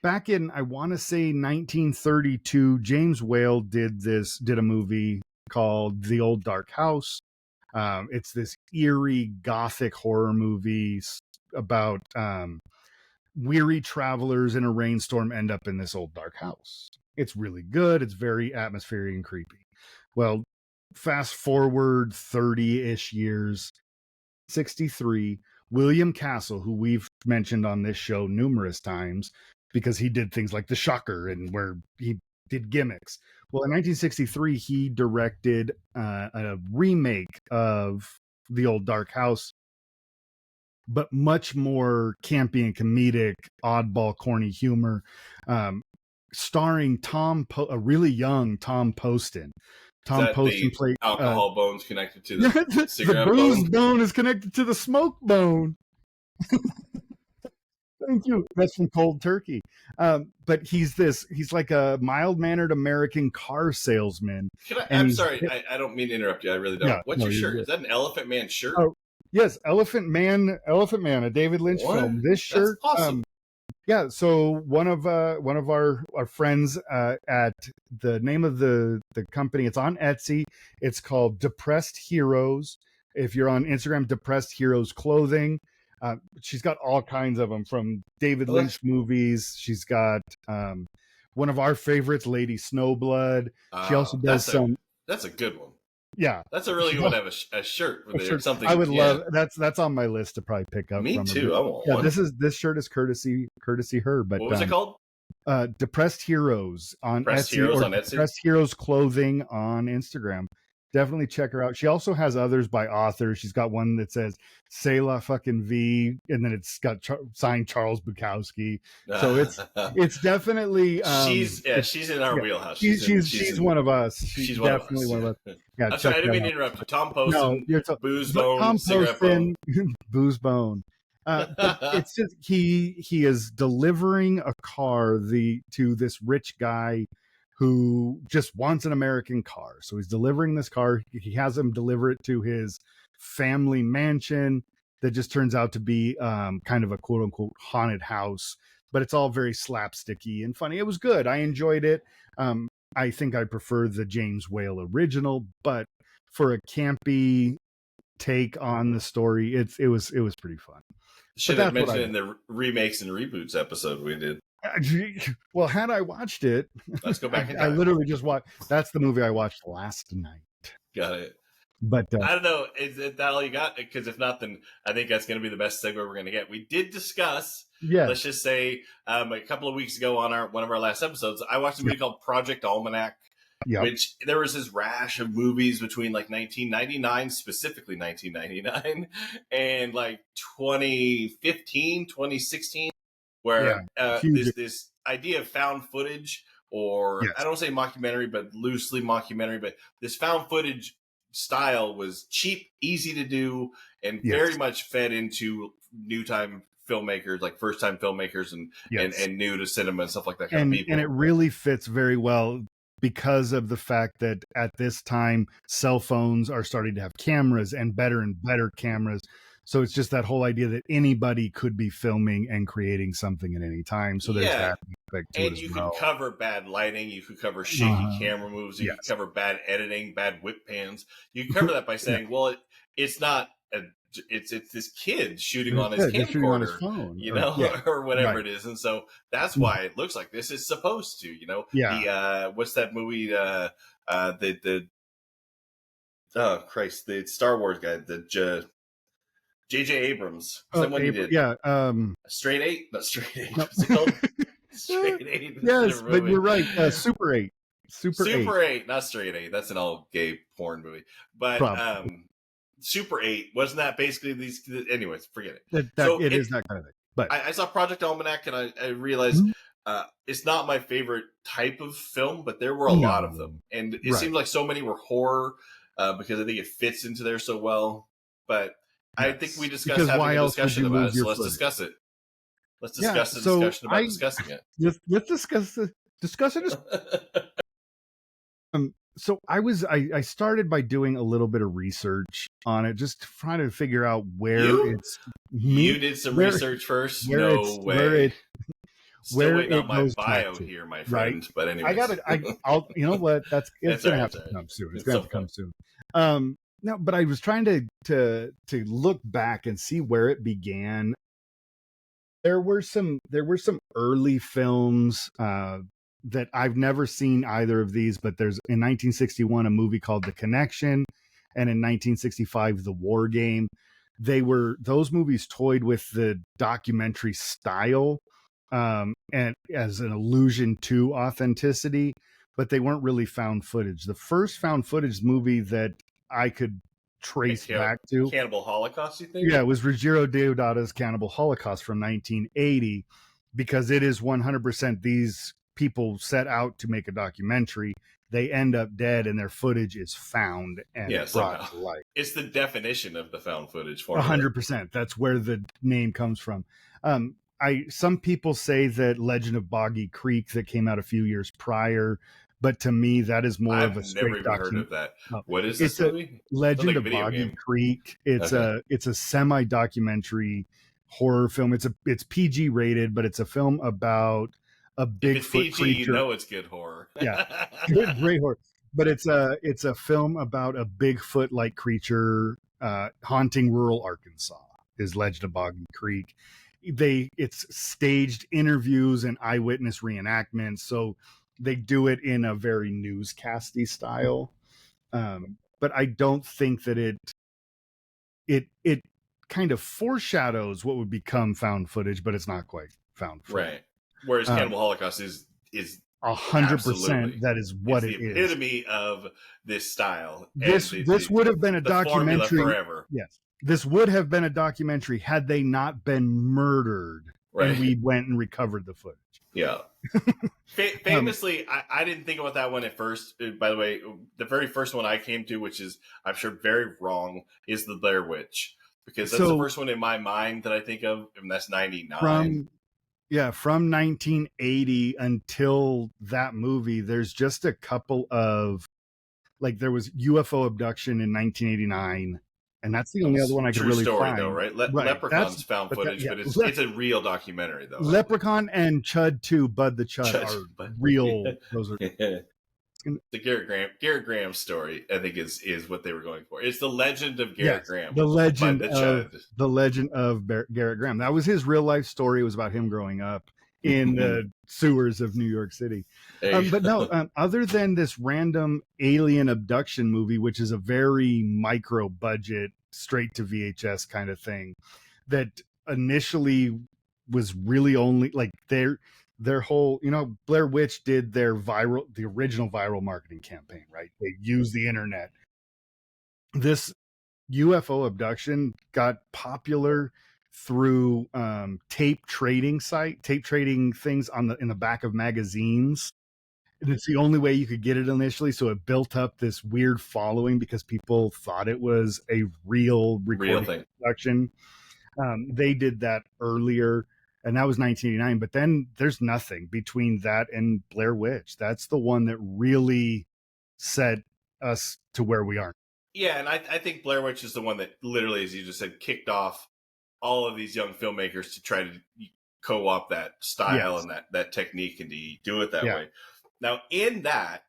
back in, I want to say 1932, James Whale did a movie called The Old Dark House. It's this eerie gothic horror movie about weary travelers in a rainstorm end up in this old dark house. It's really good. It's very atmospheric and creepy. Well, fast forward 30-ish years, 63, William Castle, who we've mentioned on this show numerous times because he did things like The Shocker and where he did gimmicks. Well, in 1963, he directed a remake of The Old Dark House, but much more campy and comedic, oddball, corny humor, starring a really young Tom Poston. Tom Poston played alcohol bones connected to the cigarette the booze bone is connected to the smoke bone. Thank you. That's from Cold Turkey. But he's like a mild-mannered American car salesman. I'm sorry, I don't mean to interrupt you. I really don't. Yeah, what's your shirt? Is that an Elephant Man shirt? Oh, yes, Elephant Man, a David Lynch film. This shirt, that's awesome. Yeah, so one of our friends at the name of the company, it's on Etsy. It's called Depressed Heroes. If you're on Instagram, Depressed Heroes Clothing. She's got all kinds of them from David Lynch movies. She's got one of our favorites, Lady Snowblood. She also does That's a good one. Yeah, that's a really good one to have a shirt with it or something. I would love that's on my list to probably pick up. Me too. I want one. This shirt is courtesy her. But what was it called? Depressed Heroes on Depressed Etsy. Heroes on Etsy. Depressed Heroes Clothing on Instagram. Definitely check her out. She also has others by authors. She's got one that says "C'est la fucking V," and then it's got signed Charles Bukowski. So it's definitely she's in our wheelhouse. She's one of us. She's definitely one of us. Yeah, I'm sorry, I didn't mean to interrupt you. Tom Poston, Booze Bone, Cigarette Bone, Booze Bone. It's just he is delivering a car to this rich guy who just wants an American car. So he's delivering this car. He has him deliver it to his family mansion that just turns out to be kind of a quote unquote haunted house, but it's all very slapsticky and funny. It was good. I enjoyed it. I think I prefer the James Whale original, but for a campy take on the story, it was pretty fun. Should have mentioned it in the remakes and reboots episode we did. Well, had I watched it, Let's go back in I time. literally just watched. That's the movie I watched last night. Got it. But I don't know. Is that all you got? Because if not, then I think that's going to be the best segue we're going to get. We did discuss, let's just say, a couple of weeks ago on one of our last episodes, I watched a movie called Project Almanac, which there was this rash of movies between like 1999, specifically 1999, and like 2015, 2016, where this idea of found footage, or I don't say mockumentary, but loosely mockumentary, but this found footage style was cheap, easy to do, and very much fed into new time filmmakers, like first time filmmakers and new to cinema and stuff like that kind of people. And it really fits very well because of the fact that at this time cell phones are starting to have cameras and better cameras. So it's just that whole idea that anybody could be filming and creating something at any time. So there's that aspect to it as well. You could cover bad lighting. You could cover shaky camera moves. You could cover bad editing, bad whip pans. You can cover that by saying, well, it's not it's this kid shooting on his camcorder, on his phone, you know, or whatever it is. And so that's why it looks like this is supposed to, you know, the, what's that movie? Oh Christ, the Star Wars guy, the J.J. Abrams. Someone he did. Straight 8? Not Straight 8. No. What's it called? Straight 8. Yes, but you're right. Super 8. Super 8, not Straight 8. That's an all gay porn movie. But Super 8, wasn't that basically these? Anyways, forget it. It is that kind of thing. But I saw Project Almanac and I realized it's not my favorite type of film, but there were a lot of them. And it seemed like so many were horror because I think it fits into there so well. But I think we discussed having a discussion about it, so let's discuss it. Let's discuss the discussion about discussing it. Let's discuss the discussion. So I started by doing a little bit of research on it, just trying to figure out where it's. You did some research first? No way. Still waiting on my bio here, my friend. But anyway, I'll. You know what? It's gonna have to come soon. It's gonna have to come soon. No, but I was trying to look back and see where it began. There were some early films that I've never seen either of these, but there's in 1961 a movie called The Connection, and in 1965 The War Game. Those movies toyed with the documentary style and as an allusion to authenticity, but they weren't really found footage. The first found footage movie that I could trace back to Cannibal Holocaust, you think? Yeah, it was Ruggiero Deodata's Cannibal Holocaust from 1980, because it is 100% these people set out to make a documentary. They end up dead and their footage is found and brought to light. It's the definition of the found footage formula. 100%. That's where the name comes from. Some people say that Legend of Boggy Creek that came out a few years prior, but to me, that is more of a straight documentary. I've never even heard of that. What is this movie? Legend of Boggy Creek. It's a semi-documentary horror film. It's PG rated, but it's a film about a Bigfoot creature. You know it's good horror. Yeah, great horror. But it's a film about a Bigfoot-like creature haunting rural Arkansas. Is Legend of Boggy Creek. It's staged interviews and eyewitness reenactments. So they do it in a very newscasty style, but I don't think that it kind of foreshadows what would become found footage, but it's not quite found footage. Right. Whereas Cannibal Holocaust is 100%. That is what it is. The epitome of this style. This would have been a documentary forever. Yes, this would have been a documentary had they not been murdered, and we went and recovered the footage. Yeah. Famously, I didn't think about that one at first. By the way, the very first one I came to, which is, I'm sure, very wrong, is the Blair Witch. Because that's the first one in my mind that I think of, and that's 99. From 1980 until that movie, there's just a couple of, like, there was UFO abduction in 1989. And that's the only other one I could really find. Though, right? Leprechaun's found footage, but it's a real documentary, though. Leprechaun and Chud 2, Bud the Chud are real. Those are the Gerrit Graham story. I think is what they were going for. It's the legend of Gerrit Graham. The legend of Gerrit Graham. That was his real life story. It was about him growing up in the sewers of New York City. But no, other than this random alien abduction movie, which is a very micro budget, straight to VHS kind of thing, that initially was really only like their whole, Blair Witch did the original viral marketing campaign, right? They used the internet. This UFO abduction got popular through tape trading things in the back of magazines. And it's the only way you could get it initially. So it built up this weird following because people thought it was a real recording production. They did that earlier, and that was 1989. But then there's nothing between that and Blair Witch. That's the one that really set us to where we are. Yeah, and I think Blair Witch is the one that literally, as you just said, kicked off all of these young filmmakers to try to co-opt that style and that technique and to do it that way. Now, in that,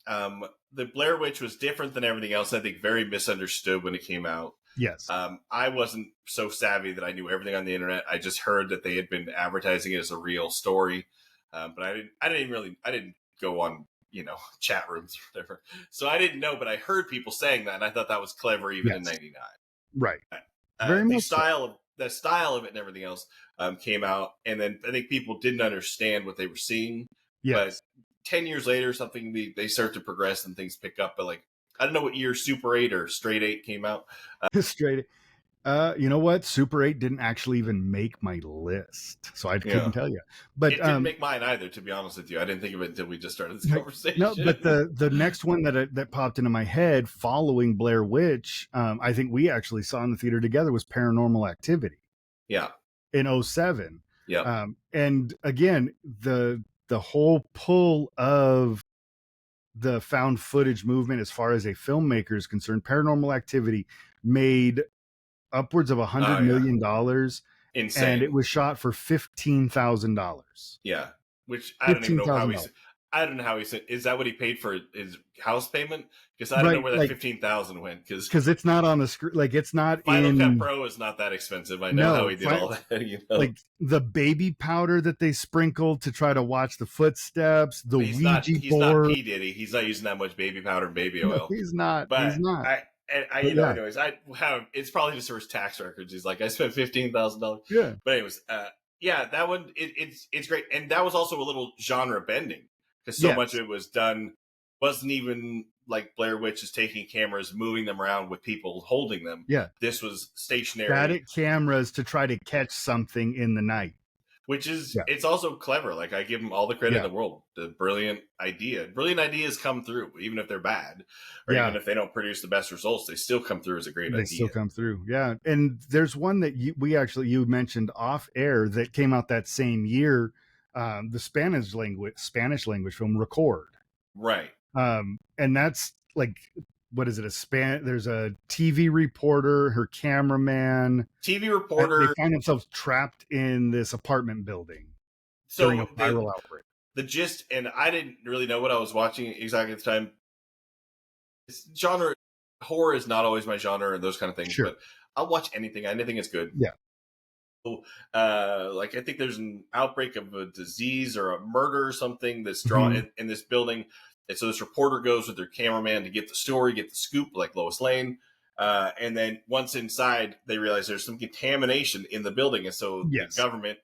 the Blair Witch was different than everything else. I think very misunderstood when it came out. Yes. I wasn't so savvy that I knew everything on the internet. I just heard that they had been advertising it as a real story, but I didn't go on chat rooms or whatever. So I didn't know, but I heard people saying that, and I thought that was clever even in '99. Right. Very much the style of it and everything else came out, and then I think people didn't understand what they were seeing. Yes. But 10 years later, something they start to progress and things pick up. But like, I don't know what year Super 8 or Straight 8 came out. Straight 8. You know what? Super 8 didn't actually even make my list, so I couldn't tell you. But it didn't make mine either, to be honest with you. I didn't think of it until we just started this conversation. No, but the next one that popped into my head following Blair Witch, I think we actually saw in the theater together, was Paranormal Activity. Yeah. In 2007. Yeah. And again, the whole pull of the found footage movement as far as a filmmaker is concerned, Paranormal Activity made upwards of $100 million. Insane. And it was shot for $15,000. Yeah. Which I don't even know how I don't know how he said. Is that what he paid for his house payment? Because I don't know where that $15,000 went. Because it's not on the screen. Like, it's not Final Cut Pro is not that expensive. I know how he did all that. Like the baby powder that they sprinkled to try to watch the footsteps. The Ouija board. He's not P Diddy. He's not using that much baby powder and baby oil. No, he's not. But he's not. Anyways, it's probably just for his tax records. He's like, I spent $15,000. Yeah. But anyways, that one it's great, and that was also a little genre bending. Because so much of it was done, wasn't even like Blair Witch is taking cameras, moving them around with people holding them. Yeah. This was stationary. Static cameras to try to catch something in the night. Which is, it's also clever. Like, I give them all the credit in the world. The brilliant idea. Brilliant ideas come through, even if they're bad. Or even if they don't produce the best results, they still come through as a great idea. They still come through, yeah. And there's one that you mentioned off air that came out that same year. The Spanish language film Record, right? And that's like, what is it? There's a TV reporter, her cameraman. TV reporter. They find themselves trapped in this apartment building during a viral outbreak. The gist, and I didn't really know what I was watching exactly at the time. Genre horror is not always my genre and those kind of things, but I'll watch anything. Anything is good. Yeah. Like, I think there's an outbreak of a disease or a murder or something that's drawn in this building. And so this reporter goes with their cameraman to get the story, get the scoop, like Lois Lane. And then once inside, they realize there's some contamination in the building. And so the government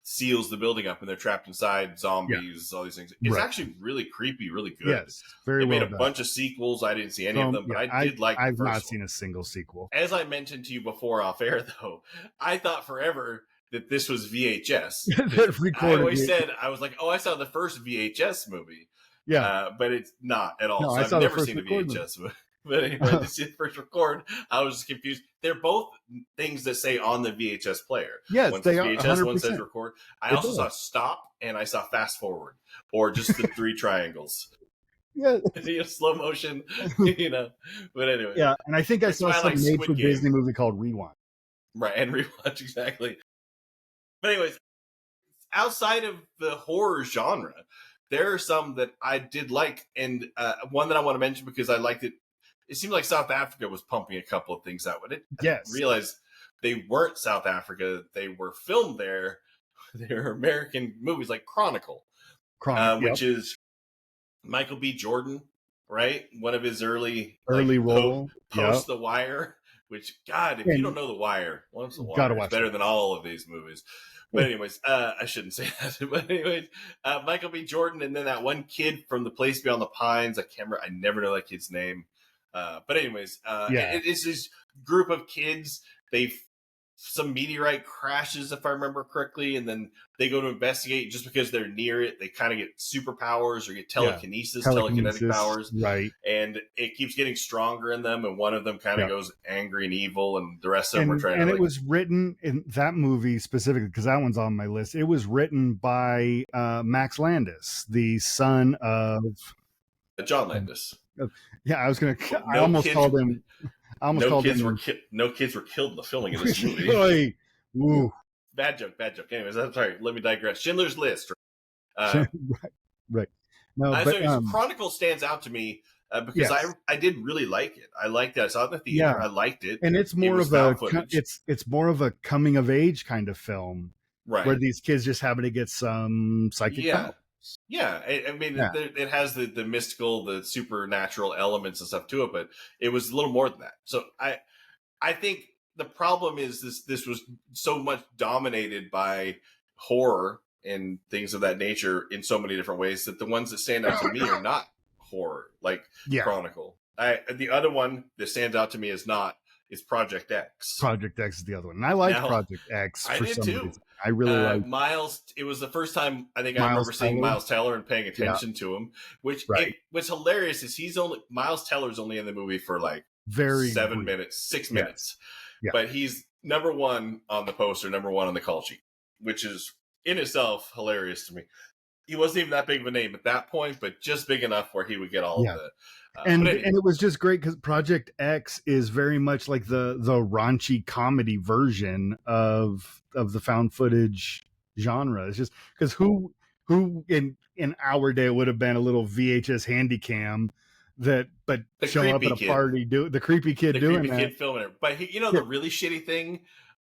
seals the building up and they're trapped inside, zombies, all these things. It's actually really creepy, really good. Yes, very well. They made a bunch of sequels. I didn't see any of them, but I did like the I've first not one. seen a single sequel. As I mentioned to you before off air, though, I thought forever that this was VHS. I always said, I was like, oh, I saw the first VHS movie. Yeah. But it's not at all. No, so I've never seen a VHS movie. But anyway, to see the first Record, I was just confused. They're both things that say on the VHS player. Yes, one they says are. VHS, 100%. one says Record. I also saw Stop and I saw Fast Forward, or just the three triangles. Yeah, slow motion. But anyway, yeah. And I think I saw some made for Disney movie called Rewind. Right, and Rewatch, exactly. But anyways, outside of the horror genre, there are some that I did like, and one that I want to mention because I liked it. It seemed like South Africa was pumping a couple of things out with it. Yes. I realized they weren't South Africa. They were filmed there their American movies like Chronicle, which is Michael B. Jordan, right? One of his early role, post The Wire. Which, God, if you don't know The Wire, once The Wire, it's better than all of these movies. But anyways, I shouldn't say that. But anyways, Michael B. Jordan, and then that one kid from The Place Beyond the Pines. I never know that kid's name. But anyways, it's this group of kids. Some meteorite crashes, if I remember correctly, and then they go to investigate. Just because they're near it, they kind of get superpowers or get telekinetic powers, right? And it keeps getting stronger in them, and one of them kind of goes angry and evil, and the rest of them are trying to. And it was written in that movie specifically because that one's on my list. It was written by Max Landis, the son of John Landis. Yeah, I was gonna. I almost called him. No kids were killed in the filming of this movie. Bad joke. Anyways, I'm sorry. Let me digress. Schindler's List. Right. No, but Chronicle stands out to me because I did really like it. I liked it. I saw it in the theater. I liked it, and it's more of it's more of a coming of age kind of film, right? Where these kids just happen to get some psychic powers. Yeah, I mean, it has the mystical, the supernatural elements and stuff to it, but it was a little more than that. So I think the problem is this was so much dominated by horror and things of that nature in so many different ways that the ones that stand out to me are not horror, like Chronicle. The other one that stands out to me is Project X. Project X is the other one, and I like Project X. I did too. Reason. I really like Miles. It was the first time I remember seeing Miles Teller and paying attention to him. What's hilarious is Miles Teller's only in the movie for like 7 minutes, 6 minutes, but he's number one on the poster, number one on the call sheet, which is in itself hilarious to me. He wasn't even that big of a name at that point, but just big enough where he would get all of the. And it was just great because Project X is very much like the raunchy comedy version of the found footage genre. It's just because who in our day would have been a little VHS handy cam but show up at a party, the creepy kid doing that. Kid filming it. But the really shitty thing,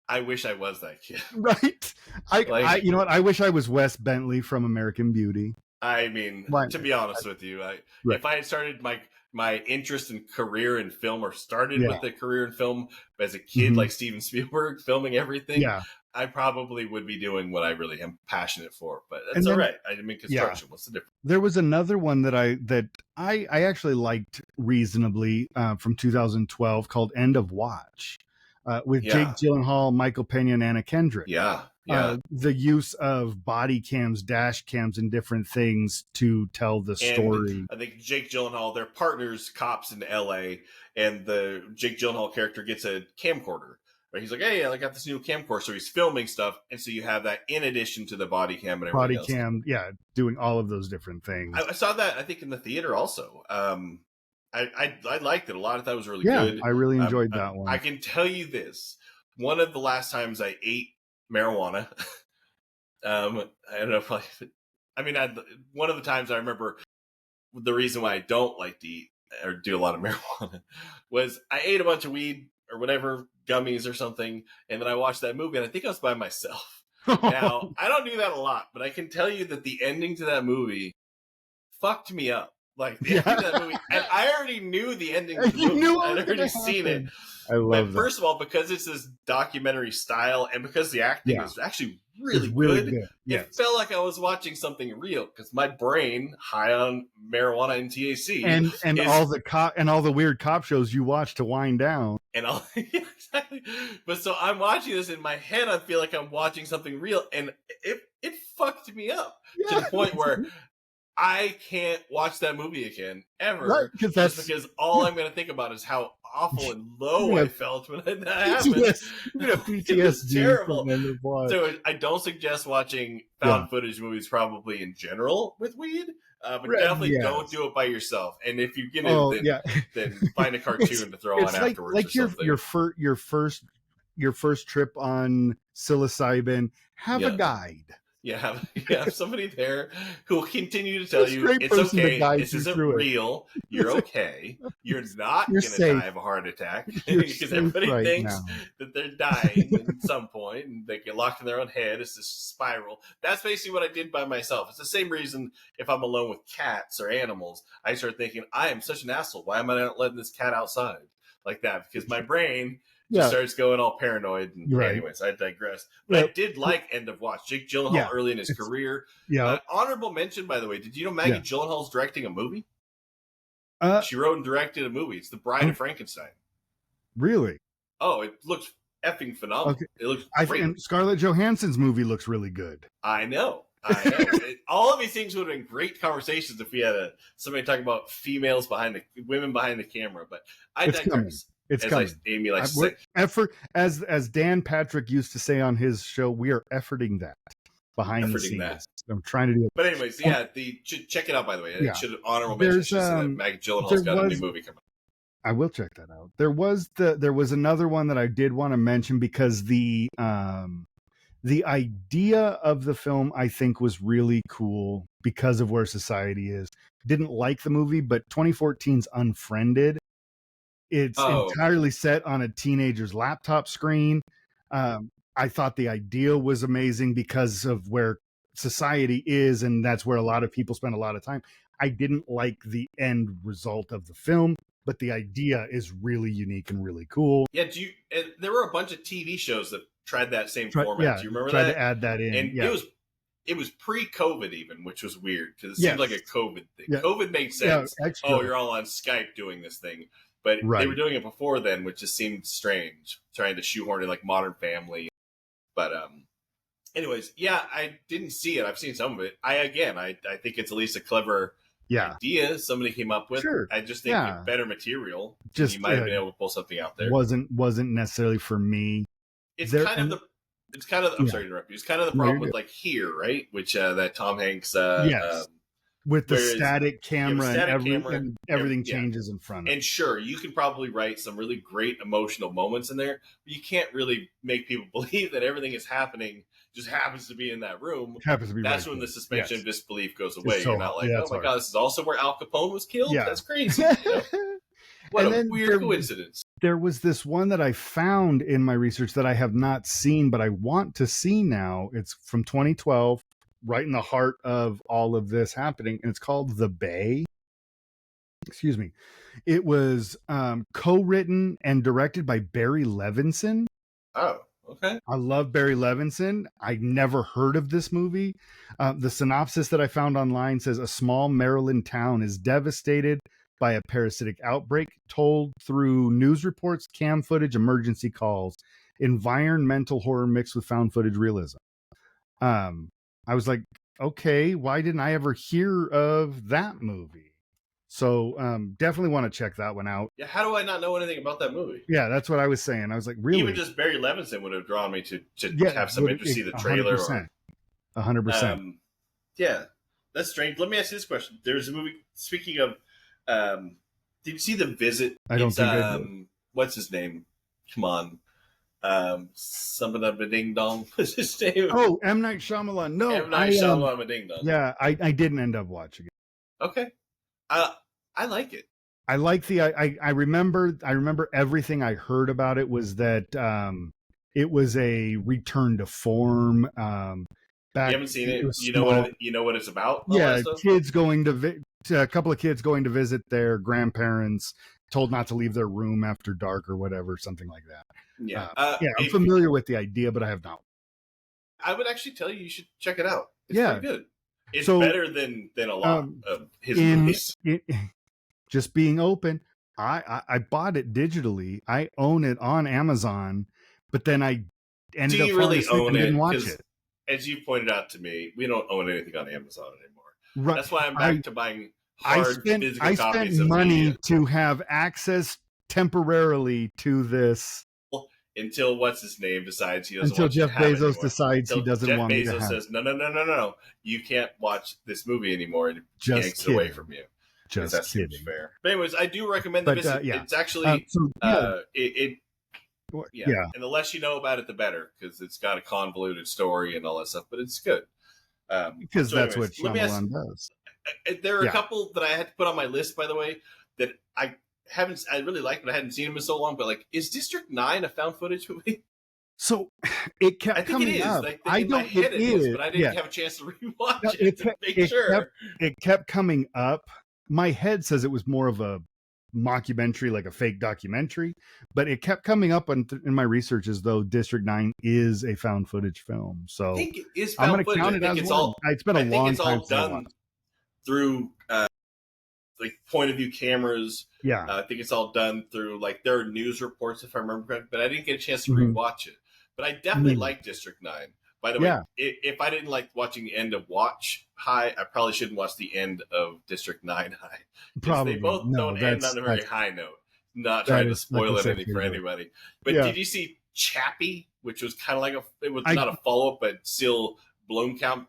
I wish I was that kid. Right. I you know what? I wish I was Wes Bentley from American Beauty. I mean, to be honest with you, if I had started my interest and career in film, or started with a career in film as a kid, like Steven Spielberg, filming everything, I probably would be doing what I really am passionate for. But that's all right. I mean, construction. What's the difference? There was another one that I actually liked reasonably from 2012 called End of Watch. With Jake Gyllenhaal, Michael Pena, and Anna Kendrick. The use of body cams, dash cams, and different things to tell the story. I think Jake Gyllenhaal, they're partners, cops in LA, and the Jake Gyllenhaal character gets a camcorder. Right? He's like, hey, I got this new camcorder. So he's filming stuff. And so you have that in addition to the body cam and everything else. Body cam, doing all of those different things. I saw that, I think, in the theater also. I liked it a lot. I thought it was really good. I really enjoyed that one. I can tell you this. One of the last times I ate marijuana, I don't know one of the times I remember the reason why I don't like to eat or do a lot of marijuana was I ate a bunch of weed or whatever, gummies or something, and then I watched that movie, and I think I was by myself. Now, I don't do that a lot, but I can tell you that the ending to that movie fucked me up. Like the ending of that movie, and I already knew the ending of the movie. I'd already seen it. I love that. First of all, because it's this documentary style, and because the acting is actually really good. It felt like I was watching something real because my brain, high on marijuana and THC, and all the weird cop shows you watch to wind down, and all exactly. But so I'm watching this in my head. I feel like I'm watching something real, and it fucked me up to the point where I can't watch that movie again ever, right, because all I'm going to think about is how awful and low I felt when that happened. PTSD, terrible. So I don't suggest watching found footage movies probably in general with weed, but definitely don't do it by yourself. And if you get it, then find a cartoon to throw on afterwards. Like your first trip on psilocybin, have a guide. you have somebody there who will continue to tell you it's person to okay, guide this you isn't through it. real, you're okay, you're not You're going to safe. die of a heart attack You're because safe everybody right thinks now. that they're dying at some point and they get locked in their own head. It's this spiral. That's basically what I did by myself. It's the same reason if I'm alone with cats or animals, I start thinking, I am such an asshole. Why am I not letting this cat outside like that? Because my brain just starts going all paranoid. And Right. anyways, I digress. But I did like End of Watch. Jake Gyllenhaal early in his career. Yeah. Honorable mention, by the way. Did you know Maggie Gyllenhaal's directing a movie? She wrote and directed a movie. It's The Bride of Frankenstein. Really? Oh, it looks effing phenomenal. Okay. It looks great. And Scarlett Johansson's movie looks really good. I know. All of these things would have been great conversations if we had somebody talking about women behind the camera. But I digress. It's coming. Amy likes to say. Effort, as Dan Patrick used to say on his show, we are efforting that behind the scenes. I'm trying to do it. But anyways, check it out, by the way. It should honorable mention that Maggie Gyllenhaal's got a new movie coming. I will check that out. There was another one that I did want to mention because the idea of the film I think was really cool because of where society is. Didn't like the movie, but 2014's Unfriended. It's entirely set on a teenager's laptop screen. I thought the idea was amazing because of where society is, and that's where a lot of people spend a lot of time. I didn't like the end result of the film, but the idea is really unique and really cool. Yeah, there were a bunch of TV shows that tried that same format. Do you remember that? Tried to add that in. And it was pre-COVID even, which was weird because it seemed like a COVID thing. Yeah. COVID made sense. You're all on Skype doing this thing. But they were doing it before then, which just seemed strange, trying to shoehorn in like Modern Family. But anyways, I didn't see it. I've seen some of it. I think it's at least a clever idea somebody came up with. Sure. I just think better material. You might have been able to pull something out there. Wasn't necessarily for me. I'm sorry to interrupt you. It's kind of the problem with like Here, right? Which that Tom Hanks with the static camera and everything changes in front of it. And sure, you can probably write some really great emotional moments in there, but you can't really make people believe that everything is happening just happens to be in that room. That's when the suspension of disbelief goes away. You're not like, oh my God, this is also where Al Capone was killed? Yeah. That's crazy. What a weird coincidence. There was this one that I found in my research that I have not seen, but I want to see now. It's from 2012. Right in the heart of all of this happening, and it's called The Bay. Excuse me. It was co-written and directed by Barry Levinson. Oh, okay. I love Barry Levinson. I never heard of this movie. The synopsis that I found online says a small Maryland town is devastated by a parasitic outbreak, told through news reports, cam footage, emergency calls, environmental horror mixed with found footage realism. I was like, okay, why didn't I ever hear of that movie? So definitely want to check that one out. Yeah, how do I not know anything about that movie? Yeah, that's what I was saying. I was like, really? Even just Barry Levinson would have drawn me to have some interest to see the trailer. 100%. Yeah, that's strange. Let me ask you this question. There's a movie, speaking of, did you see The Visit? I don't think I did. What's his name? Come on. Something of a ding dong. What's his name? Oh, M. Night Shyamalan. No, M. Night Shyamalan of a ding dong. Yeah, I didn't end up watching it. Okay, I like it. I like I remember everything I heard about it was that it was a return to form. You haven't seen it. You know what it's about. Yeah, kids going a couple of kids going to visit their grandparents, told not to leave their room after dark or whatever, something like that. Yeah, I'm familiar with the idea, but I have not. I would actually tell you should check it out. It's pretty good. It's better than a lot of his movies. Just being open, I bought it digitally. I own it on Amazon, but then I ended up really own and didn't watch it. As you pointed out to me, we don't own anything on Amazon anymore. Right. That's why I'm back to buying physical copies spent money to have access temporarily to this until what's his name decides he doesn't. Until want Jeff to have Bezos decides he doesn't want me to have. Jeff Bezos says no, you can't watch this movie anymore. And just yanks it away from you. Just kidding. Fair. But anyways, I do recommend The Visit. It's actually and the less you know about it, the better, because it's got a convoluted story and all that stuff. But it's good. Because So, that's what anyways, let me ask. Shyamalan does. There are a Yeah. couple that I had to put on my list, by the way, that I really like, but I hadn't seen them in so long. But like, is District 9 a found footage movie? So it kept I think it coming is. up. Like I in my don't. It head, it was, is. but I didn't Yeah. have a chance to rewatch No, it to make sure. it kept coming up. My head says it was more of a mockumentary, like a fake documentary, but it kept coming up in my research as though District 9 is a found footage film. I So think it is I'm found going to footage. count I it think as it's one. all. It's been a I think long it's time all since I done watched. through like point of view cameras. Yeah. I think it's all done through like there are news reports if I remember correctly, but I didn't get a chance to Mhm. rewatch it. But I definitely Mhm. like District 9. By the way, Yeah. if I didn't like watching the end of Watch High, I probably shouldn't watch the end of District 9 High. Because they Probably. both No, don't end on a very high note. Not trying to is like spoil I it said, any for anybody. But Yeah. did you see Chappie, which was kind of like it was I not a follow up, but still Blomkamp.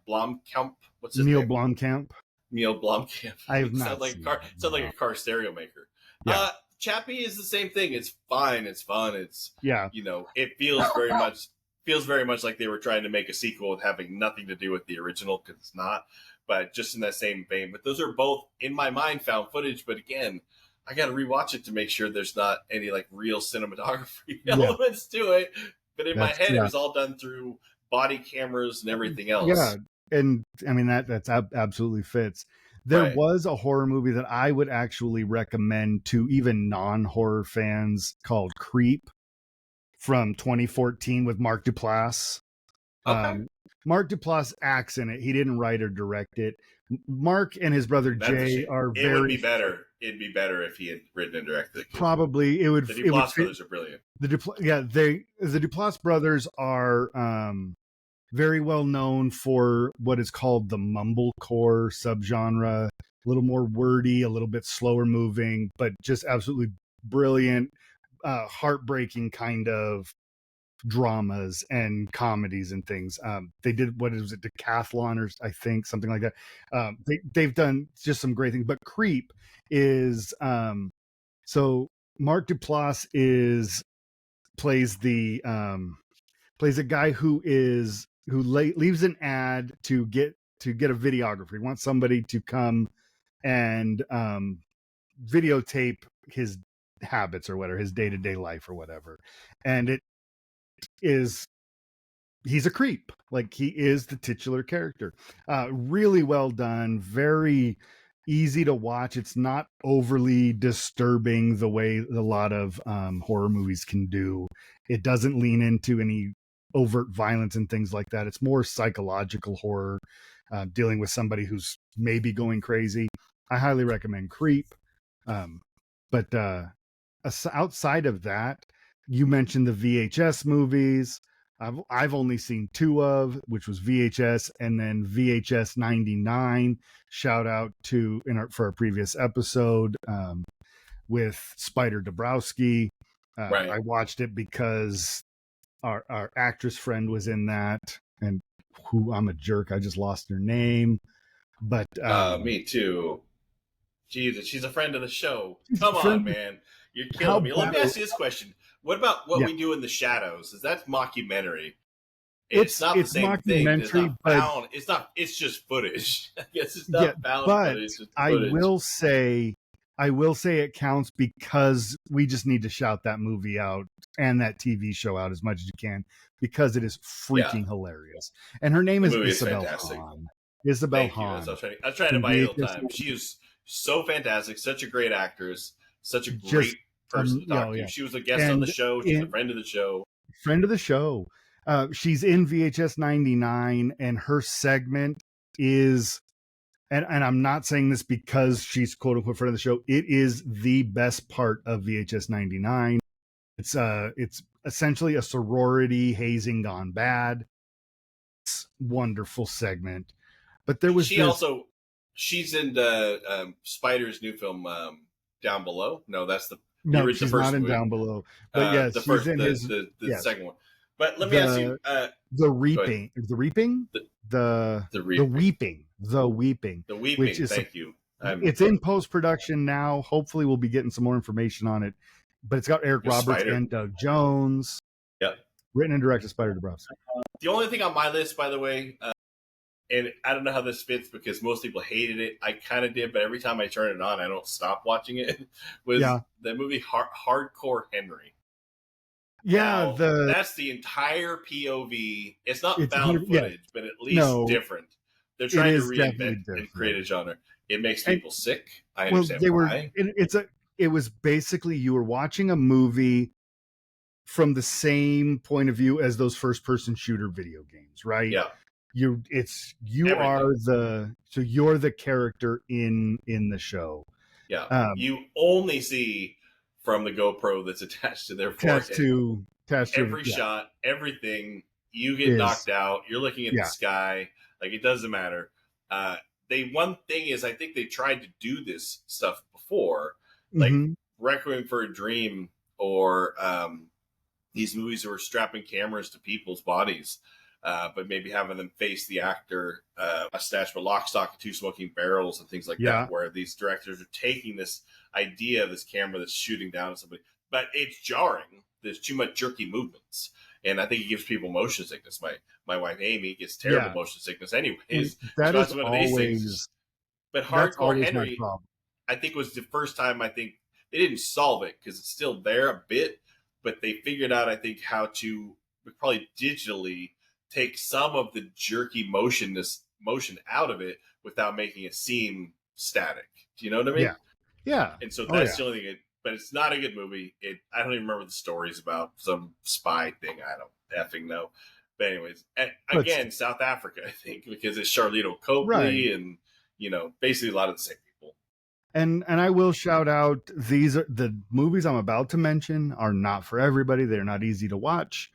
What's his Neil name? Blomkamp. Neil Blomkamp. I have Sound not like seen a car. that, Sound like no. a car stereo maker. Yeah. Chappie is the same thing. It's fine. It's fun. It's Yeah. it feels very much like they were trying to make a sequel with having nothing to do with the original because it's not. But just in that same vein. But those are both in my mind found footage. But again, I got to rewatch it to make sure there's not any like real cinematography elements to it. But in my head, it was all done through body cameras and everything else. Yeah, and I mean that's absolutely fits. There was a horror movie that I would actually recommend to even non-horror fans called Creep from 2014 with Mark Duplass. Okay. Mark Duplass acts in it. He didn't write or direct it. Mark and his brother Jay are It would be better. It'd be better if he had written and directed it. Probably it would. The Duplass brothers are brilliant. The Duplass brothers are very well known for what is called the mumblecore subgenre. A little more wordy, a little bit slower moving, but just absolutely brilliant, heartbreaking kind of dramas and comedies and things. They did what is it, Decathlon or I think something like that. They've done just some great things. But Creep is so Mark Duplass plays a guy who leaves an ad to get a videographer. He wants somebody to come and videotape his habits or whatever, his day-to-day life or whatever. And he's a creep. Like he is the titular character. Really well done, very easy to watch. It's not overly disturbing the way a lot of horror movies can do. It doesn't lean into any overt violence and things like that. It's more psychological horror, dealing with somebody who's maybe going crazy. I highly recommend Creep. But outside of that, you mentioned the VHS movies. I've only seen two of, which was VHS and then VHS 99. Shout out for our previous episode with Spider Dabrowski. I watched it because our actress friend was in that, and who I'm a jerk. I just lost her name, but me too. Jesus, she's a friend of the show. Come on, man, you're killing me. Let me ask you this question: what about What We Do in the Shadows? Is that mockumentary? It's not the same thing. It's not found. It's not. It's just footage. I guess it's not found footage. It's footage. I will say it counts because we just need to shout that movie out and that TV show out as much as you can because it is freaking hilarious. And her name is Isabel Hahn. Isabel Hahn. I was trying to buy you a little time. She is so fantastic, such a great actress, such a great person to talk to. She was a guest on the show. She's a friend of the show. Friend of the show. She's in VHS 99, and her segment is, and I'm not saying this because she's quote unquote friend of the show. It is the best part of VHS 99. It's essentially a sorority hazing gone bad. It's wonderful segment. But there was she's in the Spider's new film Down Below. No, that's the she's not in movie. Down Below. But yes, the first, the second one. But let me ask you: the Weeping, which is it's in post production now. Hopefully, we'll be getting some more information on it. But it's got Eric Roberts and Doug Jones. Yep. Written and directed Spider Dabrowski. The only thing on my list, by the way, and I don't know how this fits because most people hated it. I kind of did, but every time I turn it on, I don't stop watching it. Was the movie Hardcore Henry? Yeah, Now that's the entire POV. It's not it's found footage, but at least different. They're trying to reinvent and create a genre. It makes people sick. I understand why. It was basically you were watching a movie from the same point of view as those first person shooter video games, right? Yeah. You're the character in the show. Yeah. You only see from the GoPro that's attached to their forehead. Every shot, everything, you get knocked out. You're looking at the sky. Like, it doesn't matter. One thing is, I think they tried to do this stuff before, like Requiem for a Dream, or these movies were strapping cameras to people's bodies, but maybe having them face the actor, a snatch, but Lock, Stock, and Two Smoking Barrels and things like that, where these directors are taking this idea of this camera that's shooting down at somebody, but it's jarring. There's too much jerky movements, and I think it gives people motion sickness. My wife Amy gets terrible motion sickness, anyways. That is one of these things. But Hardcore Henry, I think, was the first time. I think they didn't solve it because it's still there a bit, but they figured out, I think, how to probably digitally take some of the jerky motion out of it without making it seem static. Do you know what I mean? Yeah. And so that's the only thing. But it's not a good movie. I don't even remember the stories about some spy thing. I don't effing know. But anyways, again, South Africa, I think, because it's Charlito Copley and, basically a lot of the same people. And I will shout out, the movies I'm about to mention are not for everybody. They're not easy to watch.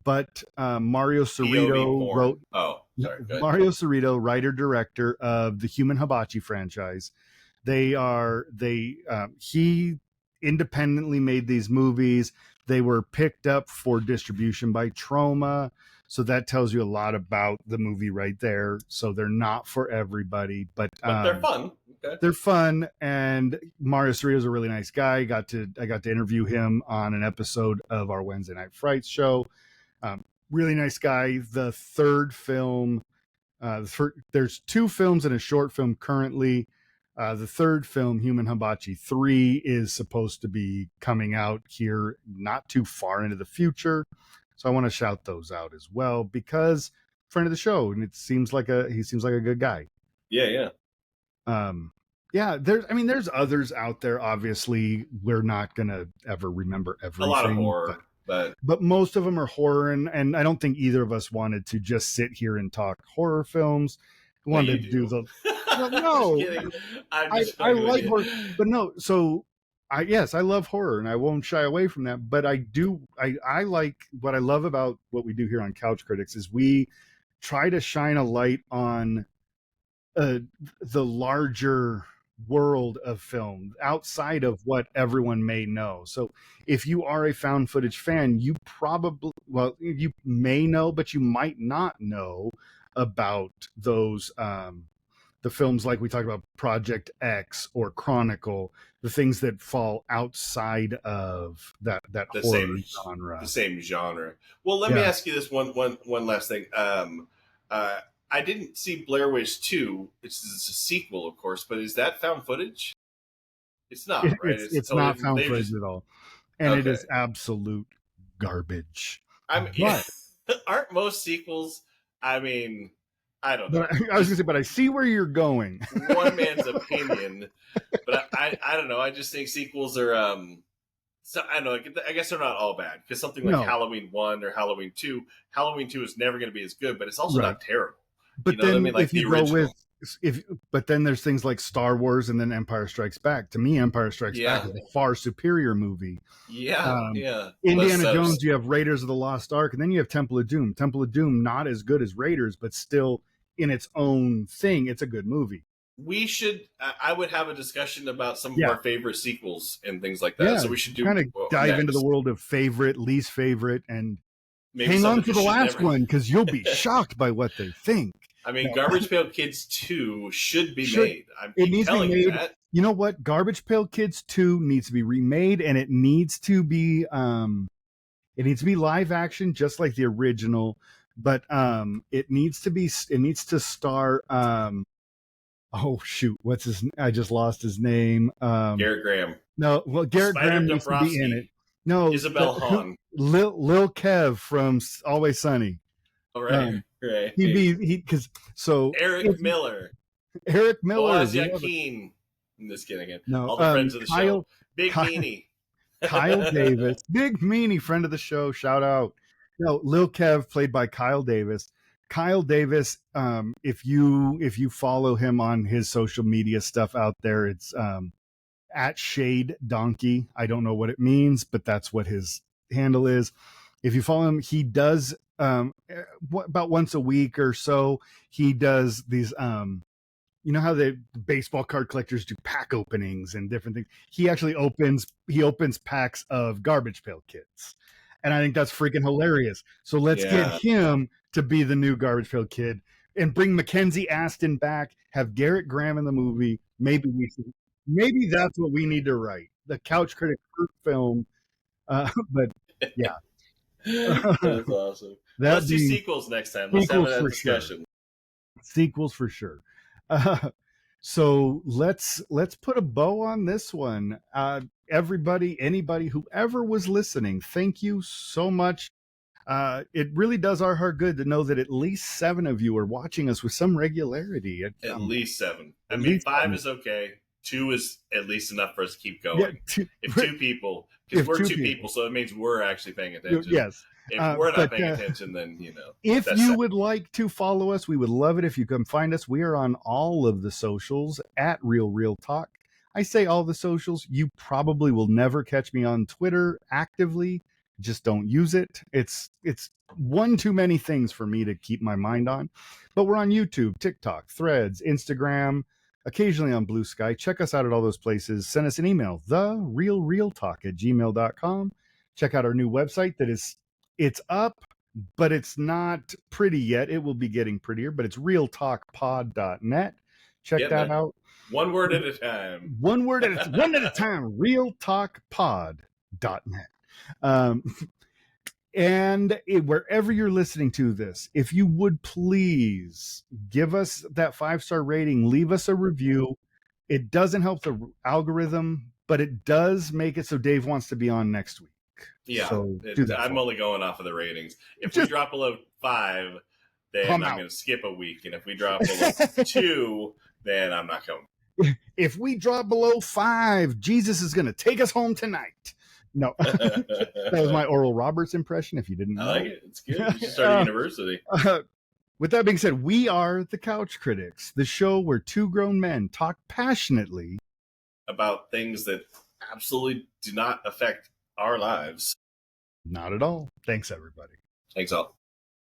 But Mario Cerrito wrote. Oh, sorry. Mario Cerrito, writer director of the Human Hibachi franchise. He independently made these movies. They were picked up for distribution by Troma, so that tells you a lot about the movie right there. So they're not for everybody, but they're fun. Okay. They're fun, and Mario Cerrito is a really nice guy. I got to interview him on an episode of our Wednesday Night Frights show. Really nice guy. The third film, there's 2 films and a short film currently. The third film, Human Hibachi 3, is supposed to be coming out here not too far into the future. So I want to shout those out as well, because friend of the show, and he seems like a good guy. Yeah. There's others out there. Obviously, we're not gonna ever remember everything. A lot of horror, but most of them are horror, and I don't think either of us wanted to just sit here and talk horror films. We wanted to do the no. I like horror, but no. So I love horror, and I won't shy away from that. But I like, what I love about what we do here on Couch Critics is we try to shine a light on the larger world of film outside of what everyone may know. So if you are a found footage fan, you may know, but you might not know about those the films like we talked about, Project X or Chronicle, the things that fall outside of that horror genre. The same genre. Well, let me ask you this one last thing. I didn't see Blair Witch 2. It's a sequel, of course, but is that found footage? It's not, right? It's not found footage at all. And it is absolute garbage. Aren't most sequels, I don't know. I was going to say, but I see where you're going. One man's opinion. But I don't know. I just think sequels are... So I don't know. I guess they're not all bad, because something like Halloween 1 or Halloween 2 is never going to be as good, but it's also not terrible. But then if you go with, but then there's things like Star Wars and then Empire Strikes Back. To me, Empire Strikes Back is a far superior movie. Indiana Jones, you have Raiders of the Lost Ark, and then you have Temple of Doom. Temple of Doom, not as good as Raiders, but still in its own thing, it's a good movie. I would have a discussion about some of our favorite sequels and things like that. Yeah, so we should dive into the world of favorite, least favorite, and hang on to the last one, because you'll be shocked by what they think. Garbage Pail Kids 2 should be made. It needs to be made. That. You know what? Garbage Pail Kids 2 needs to be remade, and it needs to be live action, just like the original. but it needs to star oh shoot, what's his? I just lost his name. Gerrit Graham. No, well, Gerrit Spider Graham needs to be in it. Dabrowski. No, Isabel Hahn. Lil Kev from Always Sunny. All right, right. Because so Eric Miller. Eric Miller. Boaz Yakin. I'm just kidding. Again. No, All the friends of the show. Big Kyle, Meanie. Kyle Davis. Big Meanie, friend of the show. Shout out. No, Lil Kev, played by Kyle Davis. Kyle Davis, if you follow him on his social media stuff out there, it's at Shade Donkey. I don't know what it means, but that's what his handle is. If you follow him, he does about once a week or so, he does these you know how the baseball card collectors do pack openings and different things. He actually opens packs of Garbage Pail Kids, and I think that's freaking hilarious. So let's get him to be the new Garbage Pail Kid and bring Mackenzie Aston back. Have Gerrit Graham in the movie. Maybe that's what we need to write, the Couch Critic film. But yeah, that's awesome. Let's do sequels next time. Let's have a discussion. Sure. Sequels for sure. So let's put a bow on this one. Everybody, anybody, whoever was listening, thank you so much. It really does our heart good to know that at least 7 of you are watching us with some regularity. At least 7. I mean, 5 is okay. 2 is at least enough for us to keep going. Yeah, if 2 people, because we're 2 people, so it means we're actually paying attention. Yes. If we're not paying attention, then, If you would like to follow us, we would love it if you come find us. We are on all of the socials at Real Talk. I say all the socials. You probably will never catch me on Twitter actively. Just don't use it. It's one too many things for me to keep my mind on. But we're on YouTube, TikTok, Threads, Instagram, occasionally on Blue Sky. Check us out at all those places. Send us an email, therealrealtalk@gmail.com. Check out our new website it's up, but it's not pretty yet. It will be getting prettier, but it's realtalkpod.net. Check that out. One word at a time. One at a time. Realtalkpod.net. And wherever you're listening to this, if you would please give us that 5-star rating, leave us a review. It doesn't help the algorithm, but it does make it so Dave wants to be on next week. Yeah, so I'm only going off of the ratings. If we drop below 5, then I'm going to skip a week. And if we drop below 2, then I'm not coming. If we drop below 5, Jesus is going to take us home tonight. No, that was my Oral Roberts impression, if you didn't know. I like it. It's good. You should start a university. With that being said, we are the Couch Critics, the show where 2 grown men talk passionately about things that absolutely do not affect our lives. Not at all. Thanks, everybody. Thanks all.